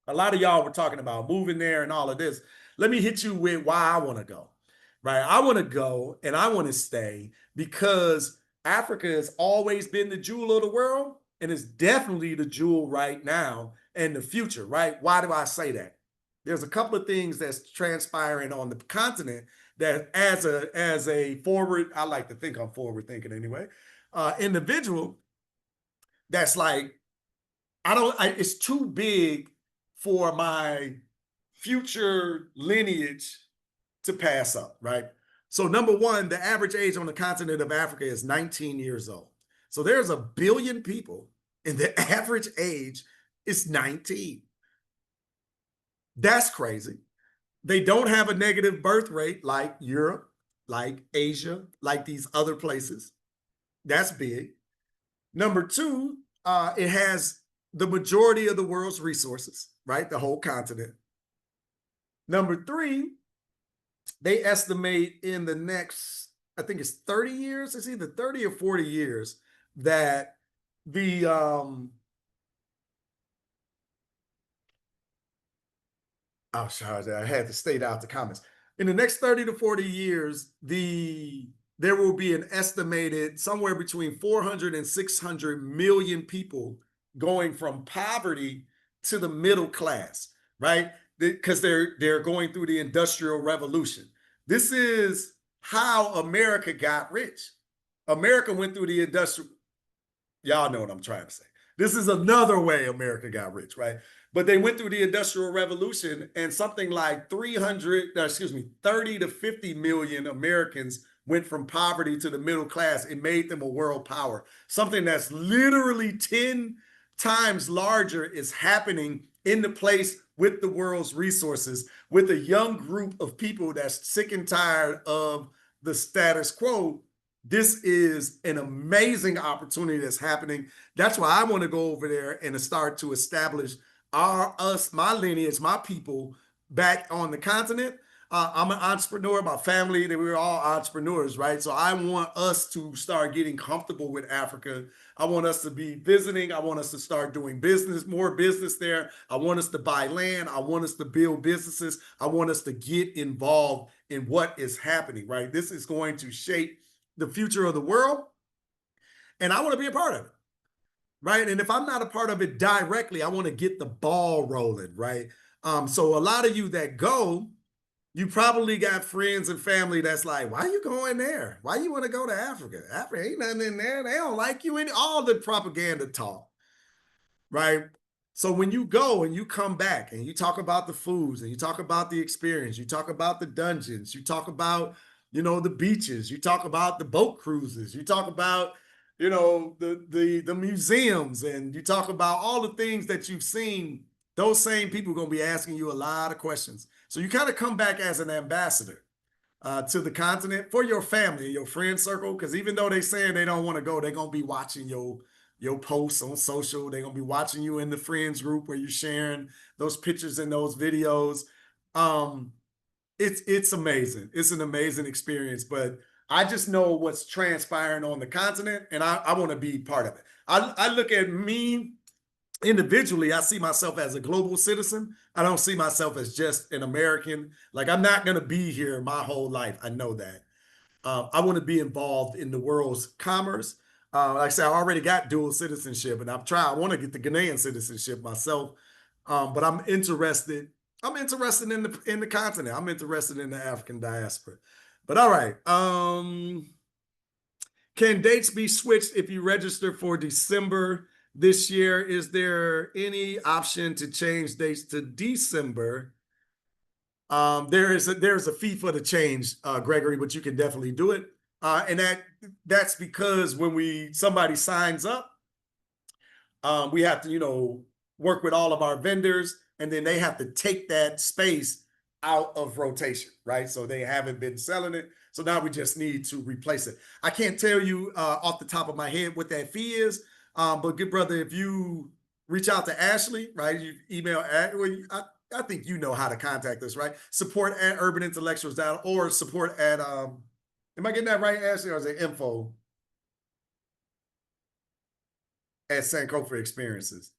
a lot of y'all were talking about moving there and all of this. Let me hit you with why I want to go, right? I want to go and I want to stay because Africa has always been the jewel of the world and is definitely the jewel right now and the future, right? Why do I say that? There's a couple of things that's transpiring on the continent that as a forward, I like to think I'm forward thinking anyway, individual that's like, it's too big for my future lineage to pass up, right? So number one, the average age on the continent of Africa is 19 years old. So there's 1 billion people and the average age is 19. That's crazy. They don't have a negative birth rate like Europe, like Asia, like these other places. That's big. Number two, it has the majority of the world's resources, right? The whole continent. Number three, they estimate in the next, I think it's 30 years, it's either 30 or 40 years, that the oh, sorry, I had to state out the comments. In the next 30 to 40 years, there will be an estimated somewhere between 400 and 600 million people going from poverty to the middle class, right? Because they're going through the Industrial Revolution. This is how America got rich. America went through the industrial. Y'all know what I'm trying to say. This is another way America got rich, right? But they went through the Industrial Revolution and something like 30 to 50 million Americans went from poverty to the middle class. It made them a world power. Something that's literally 10 times larger is happening in the place with the world's resources, with a young group of people that's sick and tired of the status quo. This is an amazing opportunity that's happening. That's why I want to go over there and start to establish my lineage, my people back on the continent. I'm an entrepreneur. My family, we're all entrepreneurs, right? So I want us to start getting comfortable with Africa. I want us to be visiting. I want us to start doing business, more business there. I want us to buy land. I want us to build businesses. I want us to get involved in what is happening, right? This is going to shape the future of the world. And I want to be a part of it. Right. And if I'm not a part of it directly, I want to get the ball rolling. Right. So a lot of you that go, you probably got friends and family that's like, why you going there? Why you want to go to Africa? Africa ain't nothing in there. They don't like you. All the propaganda talk. Right. So when you go and you come back and you talk about the foods and you talk about the experience, you talk about the dungeons, you talk about, the beaches, you talk about the boat cruises, you talk about, the museums, and you talk about all the things that you've seen, those same people are going to be asking you a lot of questions. So you kind of come back as an ambassador to the continent for your family, your friend circle, because even though they're saying they don't want to go, they're going to be watching your posts on social. They're going to be watching you in the friends group where you're sharing those pictures and those videos. It's amazing. It's an amazing experience, but I just know what's transpiring on the continent, and I want to be part of it. I look at me individually. I see myself as a global citizen. I don't see myself as just an American. Like, I'm not going to be here my whole life. I know that. I want to be involved in the world's commerce. Like I said, I already got dual citizenship, and I want to get the Ghanaian citizenship myself. But I'm interested in the continent. I'm interested in the African diaspora. But all right. Can dates be switched if you register for December this year? Is there any option to change dates to December? There is a fee for the change, Gregory, but you can definitely do it. And that's because when somebody signs up, we have to, work with all of our vendors, and then they have to take that space out of rotation, right? So they haven't been selling it. So now we just need to replace it. I can't tell you off the top of my head what that fee is, but good brother, if you reach out to Ashley, right? You email, I think you know how to contact us, right? support@urbanintellectuals.org or support at, am I getting that right, Ashley, or is it info at Sankofa Experiences?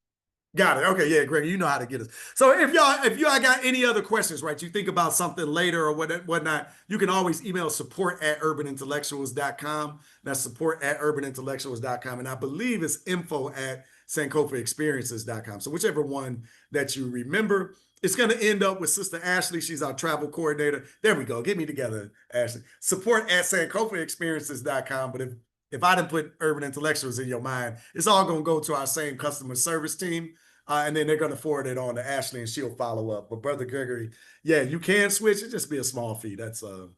Got it. Okay, yeah, Greg, you know how to get us. So if y'all got any other questions, right? You think about something later or whatnot, you can always email support@urbanintellectuals.com. That's support@urbanintellectuals.com. And I believe it's info@sankofaexperiences.com. So whichever one that you remember, it's going to end up with Sister Ashley. She's our travel coordinator. There we go. Get me together, Ashley. Support@sankofaexperiences.com. But if I didn't put Urban Intellectuals in your mind, it's all going to go to our same customer service team. And then they're going to forward it on to Ashley and she'll follow up. But Brother Gregory, yeah, you can switch. It just be a small fee. That's all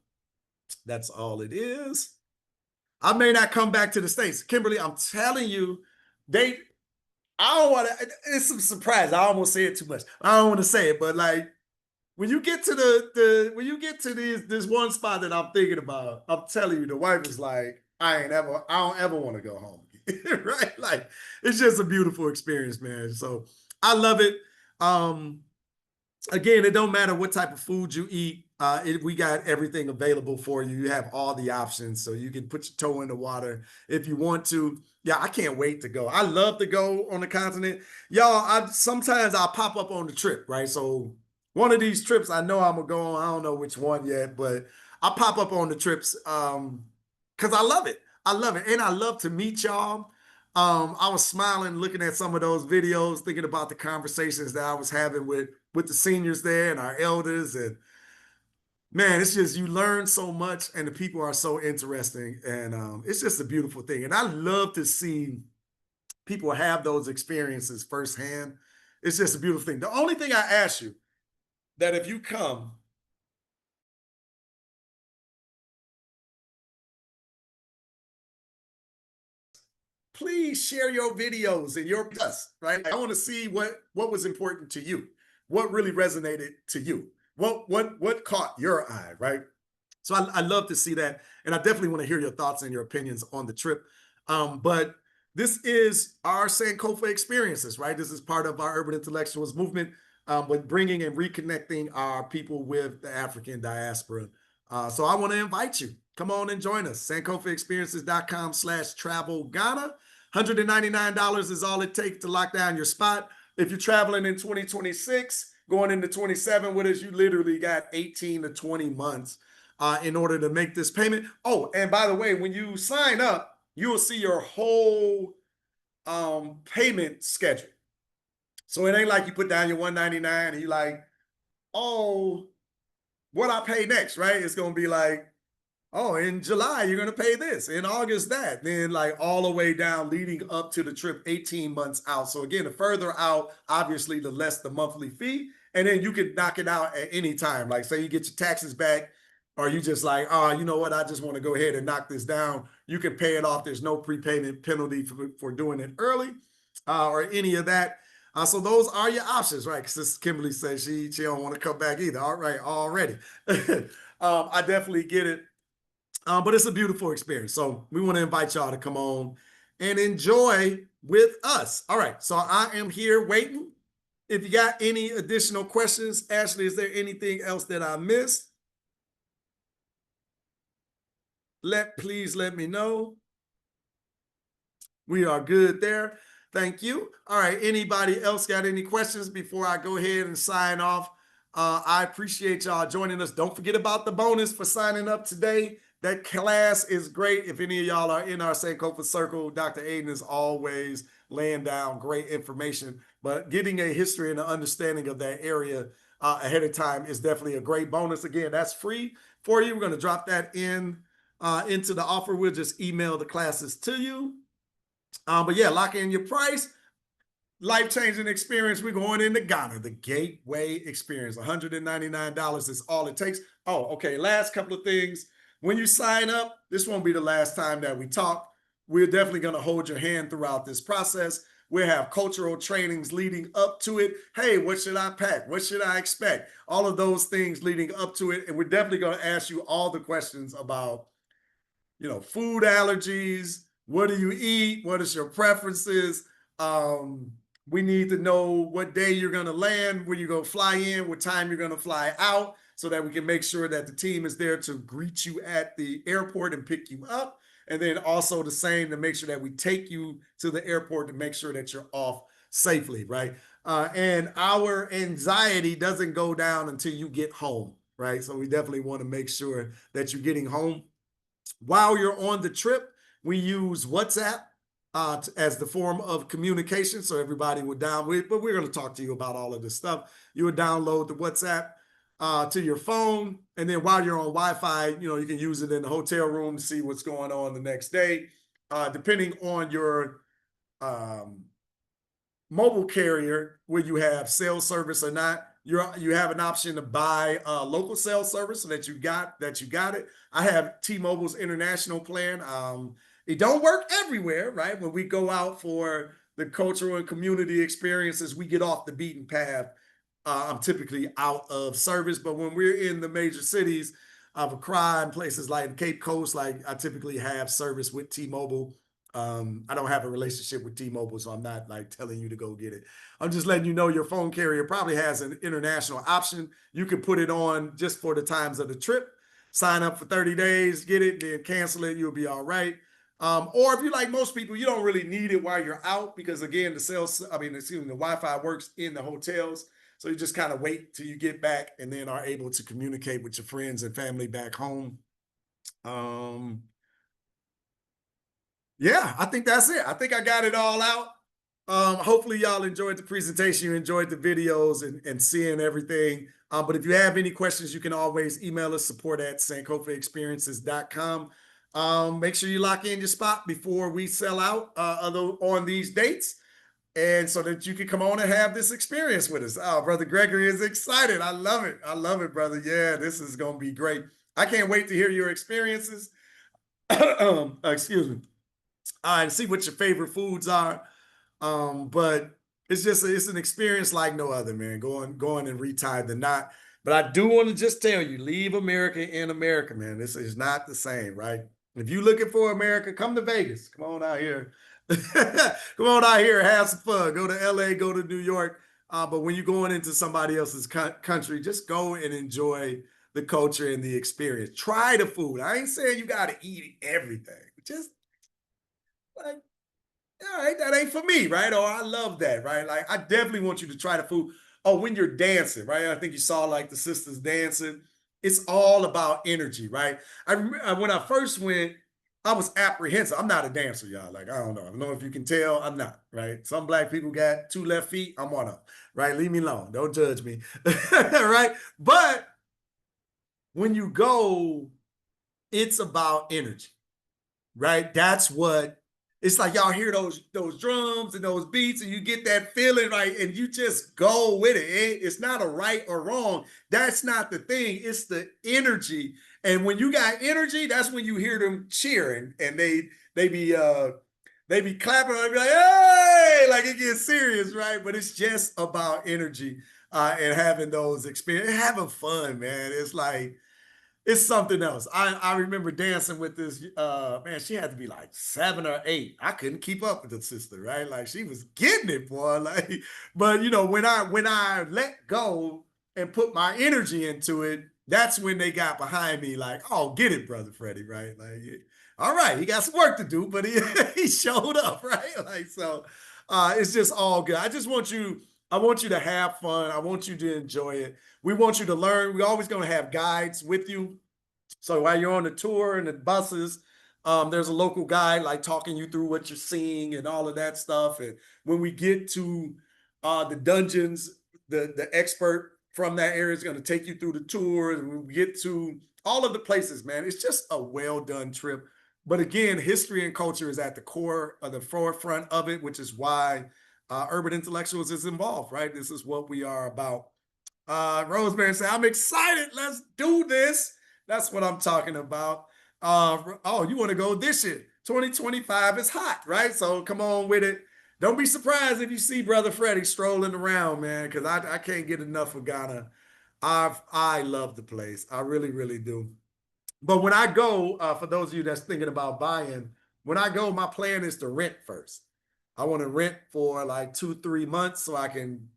it is. I may not come back to the States. Kimberly, I'm telling you, I don't want to, it's a surprise. I almost say it too much. I don't want to say it, but like, when you get to this one spot that I'm thinking about, I'm telling you, the wife is like, I don't ever want to go home. Right? Like, it's just a beautiful experience, man. So I love it. Again, it don't matter what type of food you eat. We got everything available for you. You have all the options, so you can put your toe in the water if you want to. Yeah, I can't wait to go. I love to go on the continent. Y'all, sometimes I'll pop up on the trip, right? So one of these trips I know I'm gonna go on. I don't know which one yet, but I pop up on the trips because I love it. I love it. And I love to meet y'all. I was smiling looking at some of those videos, thinking about the conversations that I was having with the seniors there and our elders. And man, it's just, you learn so much and the people are so interesting. And it's just a beautiful thing. And I love to see people have those experiences firsthand. It's just a beautiful thing. The only thing I ask you, that if you come, please share your videos and your plus, right? I want to see what was important to you, what really resonated to you, what caught your eye, right? So I love to see that, and I definitely want to hear your thoughts and your opinions on the trip. But this is our Sankofa experiences, right? This is part of our Urban Intellectuals movement, with bringing and reconnecting our people with the African diaspora. So I want to invite you. Come on and join us. SankofaExperiences.com/travel Ghana. $199 is all it takes to lock down your spot. If you're traveling in 2026, going into 27 with us, you literally got 18 to 20 months in order to make this payment. Oh, and by the way, when you sign up, you will see your whole payment schedule. So it ain't like you put down your $199 and you're like, oh, what I pay next, right? It's going to be like, oh, in July, you're going to pay this. In August, that. Then like all the way down leading up to the trip, 18 months out. So again, the further out, obviously, the less the monthly fee. And then you can knock it out at any time. Like say you get your taxes back, or you just like, oh, you know what? I just want to go ahead and knock this down. You can pay it off. There's no prepayment penalty for doing it early or any of that. So those are your options, right? Because Kimberly says she don't want to come back either. All right, already. I definitely get it. But it's a beautiful experience. So we want to invite y'all to come on and enjoy with us. All right. So I am here waiting. If you got any additional questions, Ashley, is there anything else that I missed? Please let me know. We are good there. Thank you. All right. Anybody else got any questions before I go ahead and sign off? I appreciate y'all joining us. Don't forget about the bonus for signing up today. That class is great. If any of y'all are in our Sankofa circle, Dr. Aiden is always laying down great information. But getting a history and an understanding of that area ahead of time is definitely a great bonus. Again, that's free for you. We're going to drop that in into the offer. We'll just email the classes to you. But yeah, lock in your price. Life-changing experience. We're going into Ghana, the Gateway Experience. $199 is all it takes. Oh, okay. Last couple of things. when you sign up, this won't be the last time that we talk. We're definitely going to hold your hand throughout this process. We'll have cultural trainings leading up to it. Hey, what should I pack? What should I expect? All of those things leading up to it. And we're definitely going to ask you all the questions about, food allergies. What do you eat? What is your preferences? We need to know what day you're going to land, where you're going to fly in, what time you're going to fly out, so that we can make sure that the team is there to greet you at the airport and pick you up. And then also the same to make sure that we take you to the airport to make sure that you're off safely, right? And our anxiety doesn't go down until you get home, right? So we definitely want to make sure that you're getting home. While you're on the trip, we use WhatsApp as the form of communication. So everybody would download, but we're going to talk to you about all of this stuff. You would download the WhatsApp to your phone. And then while you're on Wi-Fi, you can use it in the hotel room to see what's going on the next day. Depending on your mobile carrier, where you have cell service or not, you have an option to buy local cell service so that you got it. I have T-Mobile's international plan. It don't work everywhere, right? When we go out for the cultural and community experiences, we get off the beaten path. I'm typically out of service, but when we're in the major cities of Accra and places like the Cape Coast, like I typically have service with T-Mobile. I don't have a relationship with T-Mobile, so I'm not like telling you to go get it. I'm just letting you know your phone carrier probably has an international option. You can put it on just for the times of the trip, sign up for 30 days, get it, then cancel it. You'll be all right. Or if you like most people, you don't really need it while you're out because again, the Wi-Fi works in the hotels. So you just kind of wait till you get back and then are able to communicate with your friends and family back home. Yeah, I think that's it. I think I got it all out. Hopefully y'all enjoyed the presentation, you enjoyed the videos and seeing everything. But if you have any questions, you can always email us, support@sankofaexperiences.com. Make sure you lock in your spot before we sell out on these dates. And so that you can come on and have this experience with us. Oh, Brother Gregory is excited. I love it. I love it, brother. Yeah, this is going to be great. I can't wait to hear your experiences. Excuse me. And see what your favorite foods are. But it's an experience like no other, man. Going and retie the knot. But I do want to just tell you, leave America in America, man. This is not the same, right? If you're looking for America, come to Vegas. Come on out here. Come on out here, have some fun. Go to LA, go to New York. But when you're going into somebody else's country, just go and enjoy the culture and the experience. Try the food. I ain't saying you got to eat everything. Just like, all right, that ain't for me, right? Or I love that, right? Like, I definitely want you to try the food. Oh, when you're dancing, right? I think you saw like the sisters dancing. It's all about energy, right? I remember when I first went, I was apprehensive. I'm not a dancer, y'all. Like, I don't know. I don't know if you can tell, I'm not, right? Some black people got 2 left feet. I'm one of them, right? Leave me alone. Don't judge me, right? But when you go, it's about energy, right? That's what it's like. Y'all hear those drums and those beats and you get that feeling, right? And you just go with it. It's not a right or wrong. That's not the thing. It's the energy. And when you got energy, that's when you hear them cheering and they be clapping and be like, hey, like it gets serious, right? But it's just about energy and having those experiences, having fun, man. It's like, it's something else. I remember dancing with this man. She had to be like 7 or 8. I couldn't keep up with the sister, right? Like she was getting it, boy. Like, but when I let go and put my energy into it, that's when they got behind me. Like, oh, get it, brother Freddie, right? Like, all right, he got some work to do, but he showed up, right? Like, so it's just all good. I want you to have fun. I want you to enjoy it. We want you to learn. We're always going to have guides with you. So while you're on the tour and the buses, there's a local guide like talking you through what you're seeing and all of that stuff. And when we get to the dungeons, the expert from that area is going to take you through the tour. And when we get to all of the places, man, it's just a well-done trip. But again, history and culture is at the core of the forefront of it, which is why Urban Intellectuals is involved, right? This is what we are about. Rosemary said, I'm excited. Let's do this. That's what I'm talking about. Oh, you want to go this year? 2025 is hot, right? So come on with it. Don't be surprised if you see Brother Freddie strolling around, man, because I can't get enough of Ghana. I love the place. I really, really do. But when I go, for those of you that's thinking about buying, when I go, my plan is to rent first. I want to rent for like 2-3 months so I can,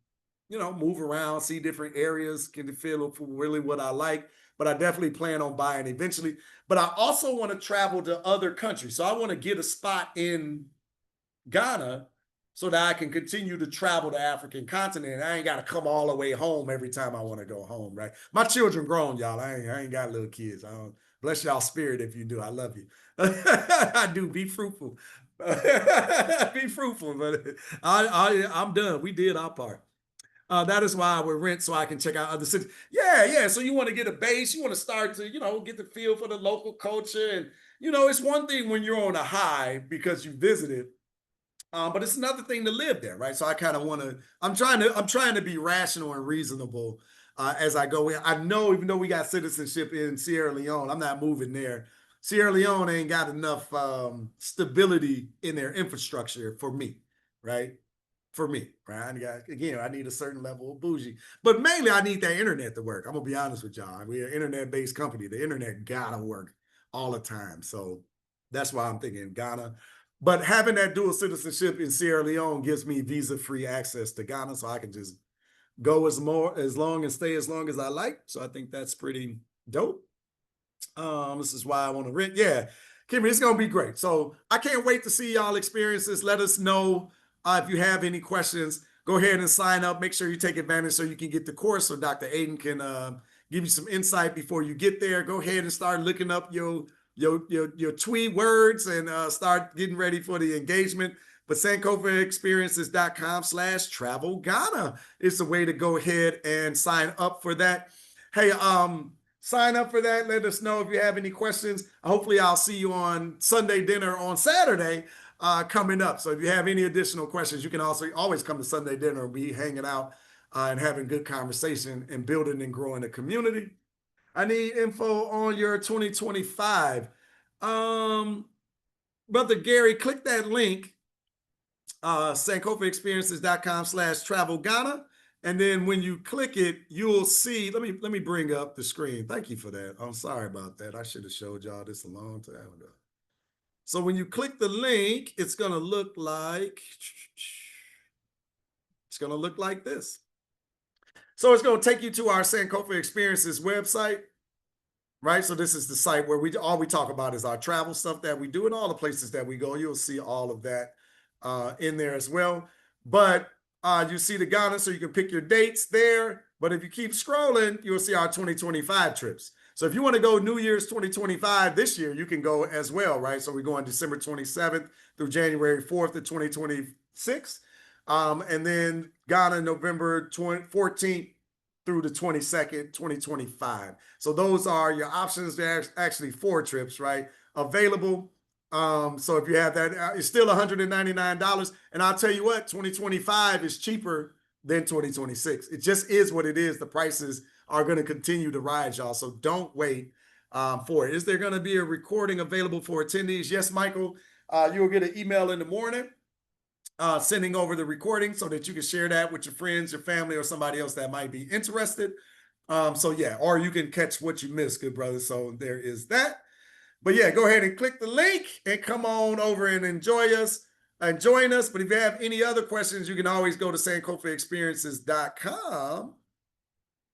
move around, see different areas, get the feel for really what I like. But I definitely plan on buying eventually. But I also want to travel to other countries. So I want to get a spot in Ghana so that I can continue to travel the African continent. I ain't got to come all the way home every time I want to go home, right? My children grown, y'all. I ain't got little kids. I don't, bless y'all spirit if you do. I love you. I do. Be fruitful. Be fruitful. But I'm done. We did our part. That is why I would rent so I can check out other cities. Yeah. So you want to get a base, you want to start to, get the feel for the local culture. And, it's one thing when you're on a high because you visited, but it's another thing to live there, right? So I kind of want to, I'm trying to be rational and reasonable as I go in. I know even though we got citizenship in Sierra Leone, I'm not moving there. Sierra Leone ain't got enough stability in their infrastructure for me, right? For me, right? I need a certain level of bougie, but mainly I need that internet to work. I'm gonna be honest with y'all. We're an internet-based company. The internet gotta work all the time. So that's why I'm thinking Ghana. But having that dual citizenship in Sierra Leone gives me visa-free access to Ghana, so I can just go as long and stay as long as I like. So I think that's pretty dope. This is why I want to rent. Yeah, Kimmy, it's gonna be great. So I can't wait to see y'all experiences. Let us know if you have any questions. Go ahead and sign up. Make sure you take advantage so you can get the course, so Dr. Aiden can give you some insight before you get there. Go ahead and start looking up your tweet words and start getting ready for the engagement. But sankofaexperiences.com/travel Ghana is the way to go ahead and sign up for that. Hey, sign up for that. Let us know if you have any questions. Hopefully, I'll see you on Sunday dinner on Saturday coming up. So if you have any additional questions, you can also always come to Sunday dinner and be hanging out and having good conversation and building and growing a community. I need info on your 2025. Brother Gary, click that link, sankofaexperiences.com/travel Ghana. And then when you click it, you'll see, let me bring up the screen. Thank you for that. I'm sorry about that. I should have showed y'all this a long time ago. So when you click the link, it's going to look like this. So it's going to take you to our Sankofa Experiences website, right? So this is the site where all we talk about is our travel stuff that we do and all the places that we go. You'll see all of that in there as well. But you see the Ghana, so you can pick your dates there. But if you keep scrolling, you'll see our 2025 trips. So if you want to go New Year's 2025 this year, you can go as well, right? So we're going December 27th through January 4th of 2026. And then Ghana, November 14th through the 22nd, 2025. So those are your options. There's actually 4 trips, right, available. So if you have that, it's still $199. And I'll tell you what, 2025 is cheaper than 2026. It just is what it is. The prices are going to continue to rise, y'all. So don't wait for it. Is there going to be a recording available for attendees? Yes, Michael. You'll get an email in the morning sending over the recording so that you can share that with your friends, your family, or somebody else that might be interested. So yeah, or you can catch what you missed, good brother. So there is that. But yeah, go ahead and click the link and come on over and join us. But if you have any other questions, you can always go to sankofaexperiences.com,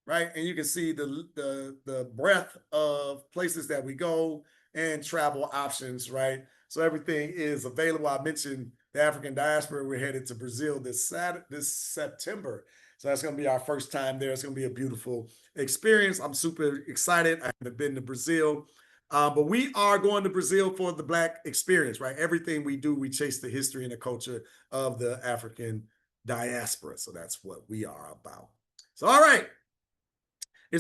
right? And you can see the breadth of places that we go and travel options, right? So everything is available. I mentioned the African diaspora. We're headed to Brazil this September. So that's going to be our first time there. It's going to be a beautiful experience. I'm super excited. I haven't been to Brazil. But we are going to Brazil for the Black experience, right? Everything we do, we chase the history and the culture of the African diaspora. So that's what we are about. So, all right. I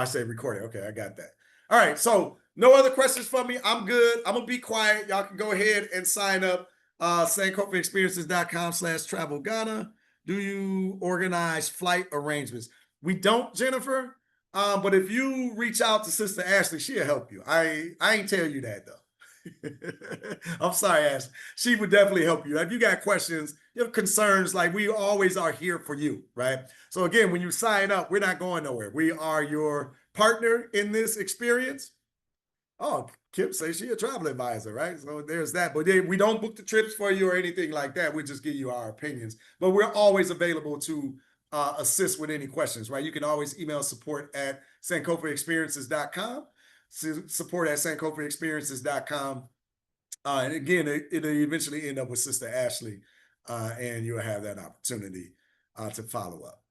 say recording. Okay, I got that. All right. So no other questions for me. I'm good. I'm going to be quiet. Y'all can go ahead and sign up. sankofaexperiences.com/travel Ghana. Do you organize flight arrangements? We don't, Jennifer. But if you reach out to Sister Ashley, she'll help you. I ain't tell you that though. I'm sorry, Ashley. She would definitely help you. If you got questions, you have concerns, like we always are here for you, right? So again, when you sign up, we're not going nowhere. We are your partner in this experience. Oh, Kip says she a travel advisor, right? So there's that. But we don't book the trips for you or anything like that. We just give you our opinions. But we're always available to assist with any questions, right? You can always email support at sankofaexperiences.com, support at sankofaexperiences.com. And again, it'll eventually end up with Sister Ashley, and you'll have that opportunity to follow up.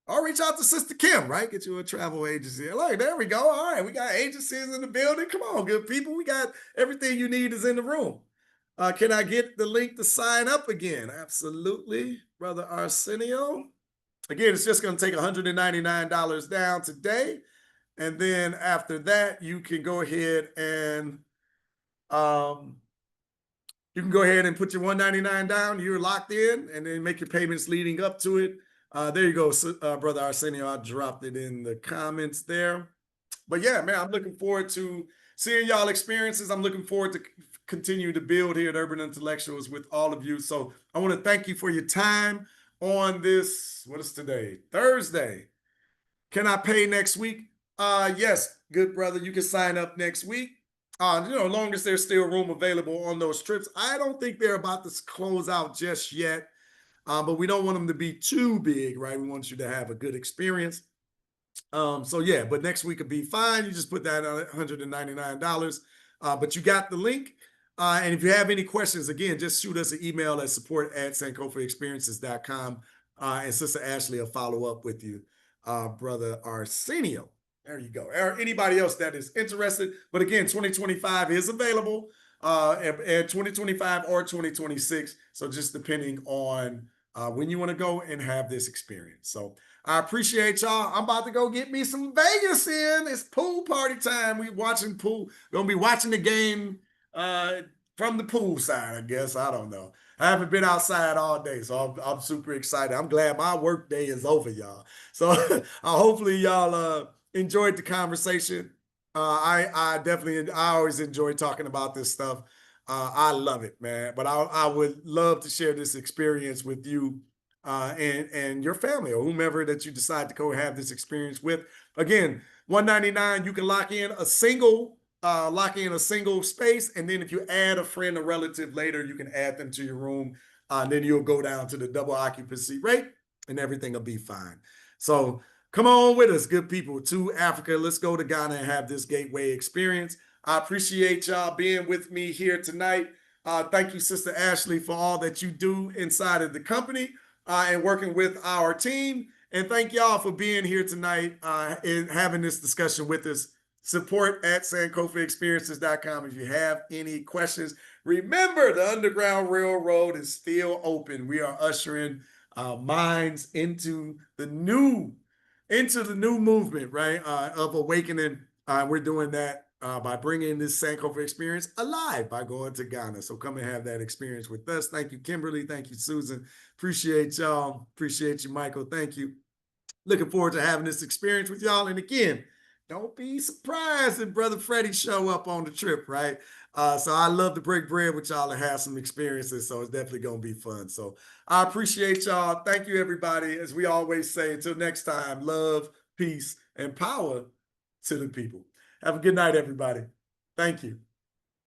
Or reach out to Sister Kim, right? Get you a travel agency. Look, there we go. All right, we got agencies in the building. Come on, good people. We got everything you need is in the room. Can I get the link to sign up again? Absolutely, Brother Arsenio. Again, it's just going to take $199 down today. And then after that, you can go ahead and put your $199 down. You're locked in, and then make your payments leading up to it. There you go, Brother Arsenio. I dropped it in the comments there. But yeah, man, I'm looking forward to seeing y'all experiences. I'm looking forward to continue to build here at Urban Intellectuals with all of you. So I want to thank you for your time on this. What is today? Thursday. Can I pay next week? Yes, good brother. You can sign up next week. As long as there's still room available on those trips. I don't think they're about to close out just yet. But we don't want them to be too big, right? We want you to have a good experience. So yeah, but next week would be fine. You just put that on $199. But you got the link. And if you have any questions, again, just shoot us an email at support@sankofaexperiences.com. And Sister Ashley will follow up with you, Brother Arsenio. There you go. Or anybody else that is interested. But again, 2025 is available at 2025 or 2026. So just depending on when you want to go and have this experience. So I appreciate y'all. I'm about to go get me some Vegas in. It's pool party time. We watching pool. Gonna be watching the game from the pool side, I guess. I don't know. I haven't been outside all day, so I'm super excited. I'm glad my work day is over, y'all. So hopefully y'all enjoyed the conversation. I definitely, I always enjoy talking about this stuff. I love it, man. But I would love to share this experience with you and your family or whomever that you decide to go have this experience with. Again, $199, you can lock in a single space, and then if you add a friend or relative later, you can add them to your room. Then you'll go down to the double occupancy rate, and everything will be fine. So come on with us, good people, to Africa. Let's go to Ghana and have this gateway experience. I appreciate y'all being with me here tonight. Thank you, Sister Ashley, for all that you do inside of the company and working with our team. And thank y'all for being here tonight and having this discussion with us. Support at sankofaexperiences.com if you have any questions. Remember, the Underground Railroad is still open. We are ushering minds into the new movement, right, of awakening. We're doing that by bringing this Sankofa experience alive by going to Ghana. So come and have that experience with us. Thank you, Kimberly. Thank you, Susan. Appreciate y'all. Appreciate you, Michael. Thank you. Looking forward to having this experience with y'all. And again, don't be surprised if Brother Freddie show up on the trip, right? So I love to break bread with y'all and have some experiences. So it's definitely going to be fun. So I appreciate y'all. Thank you, everybody. As we always say, until next time, love, peace, and power to the people. Have a good night, everybody. Thank you.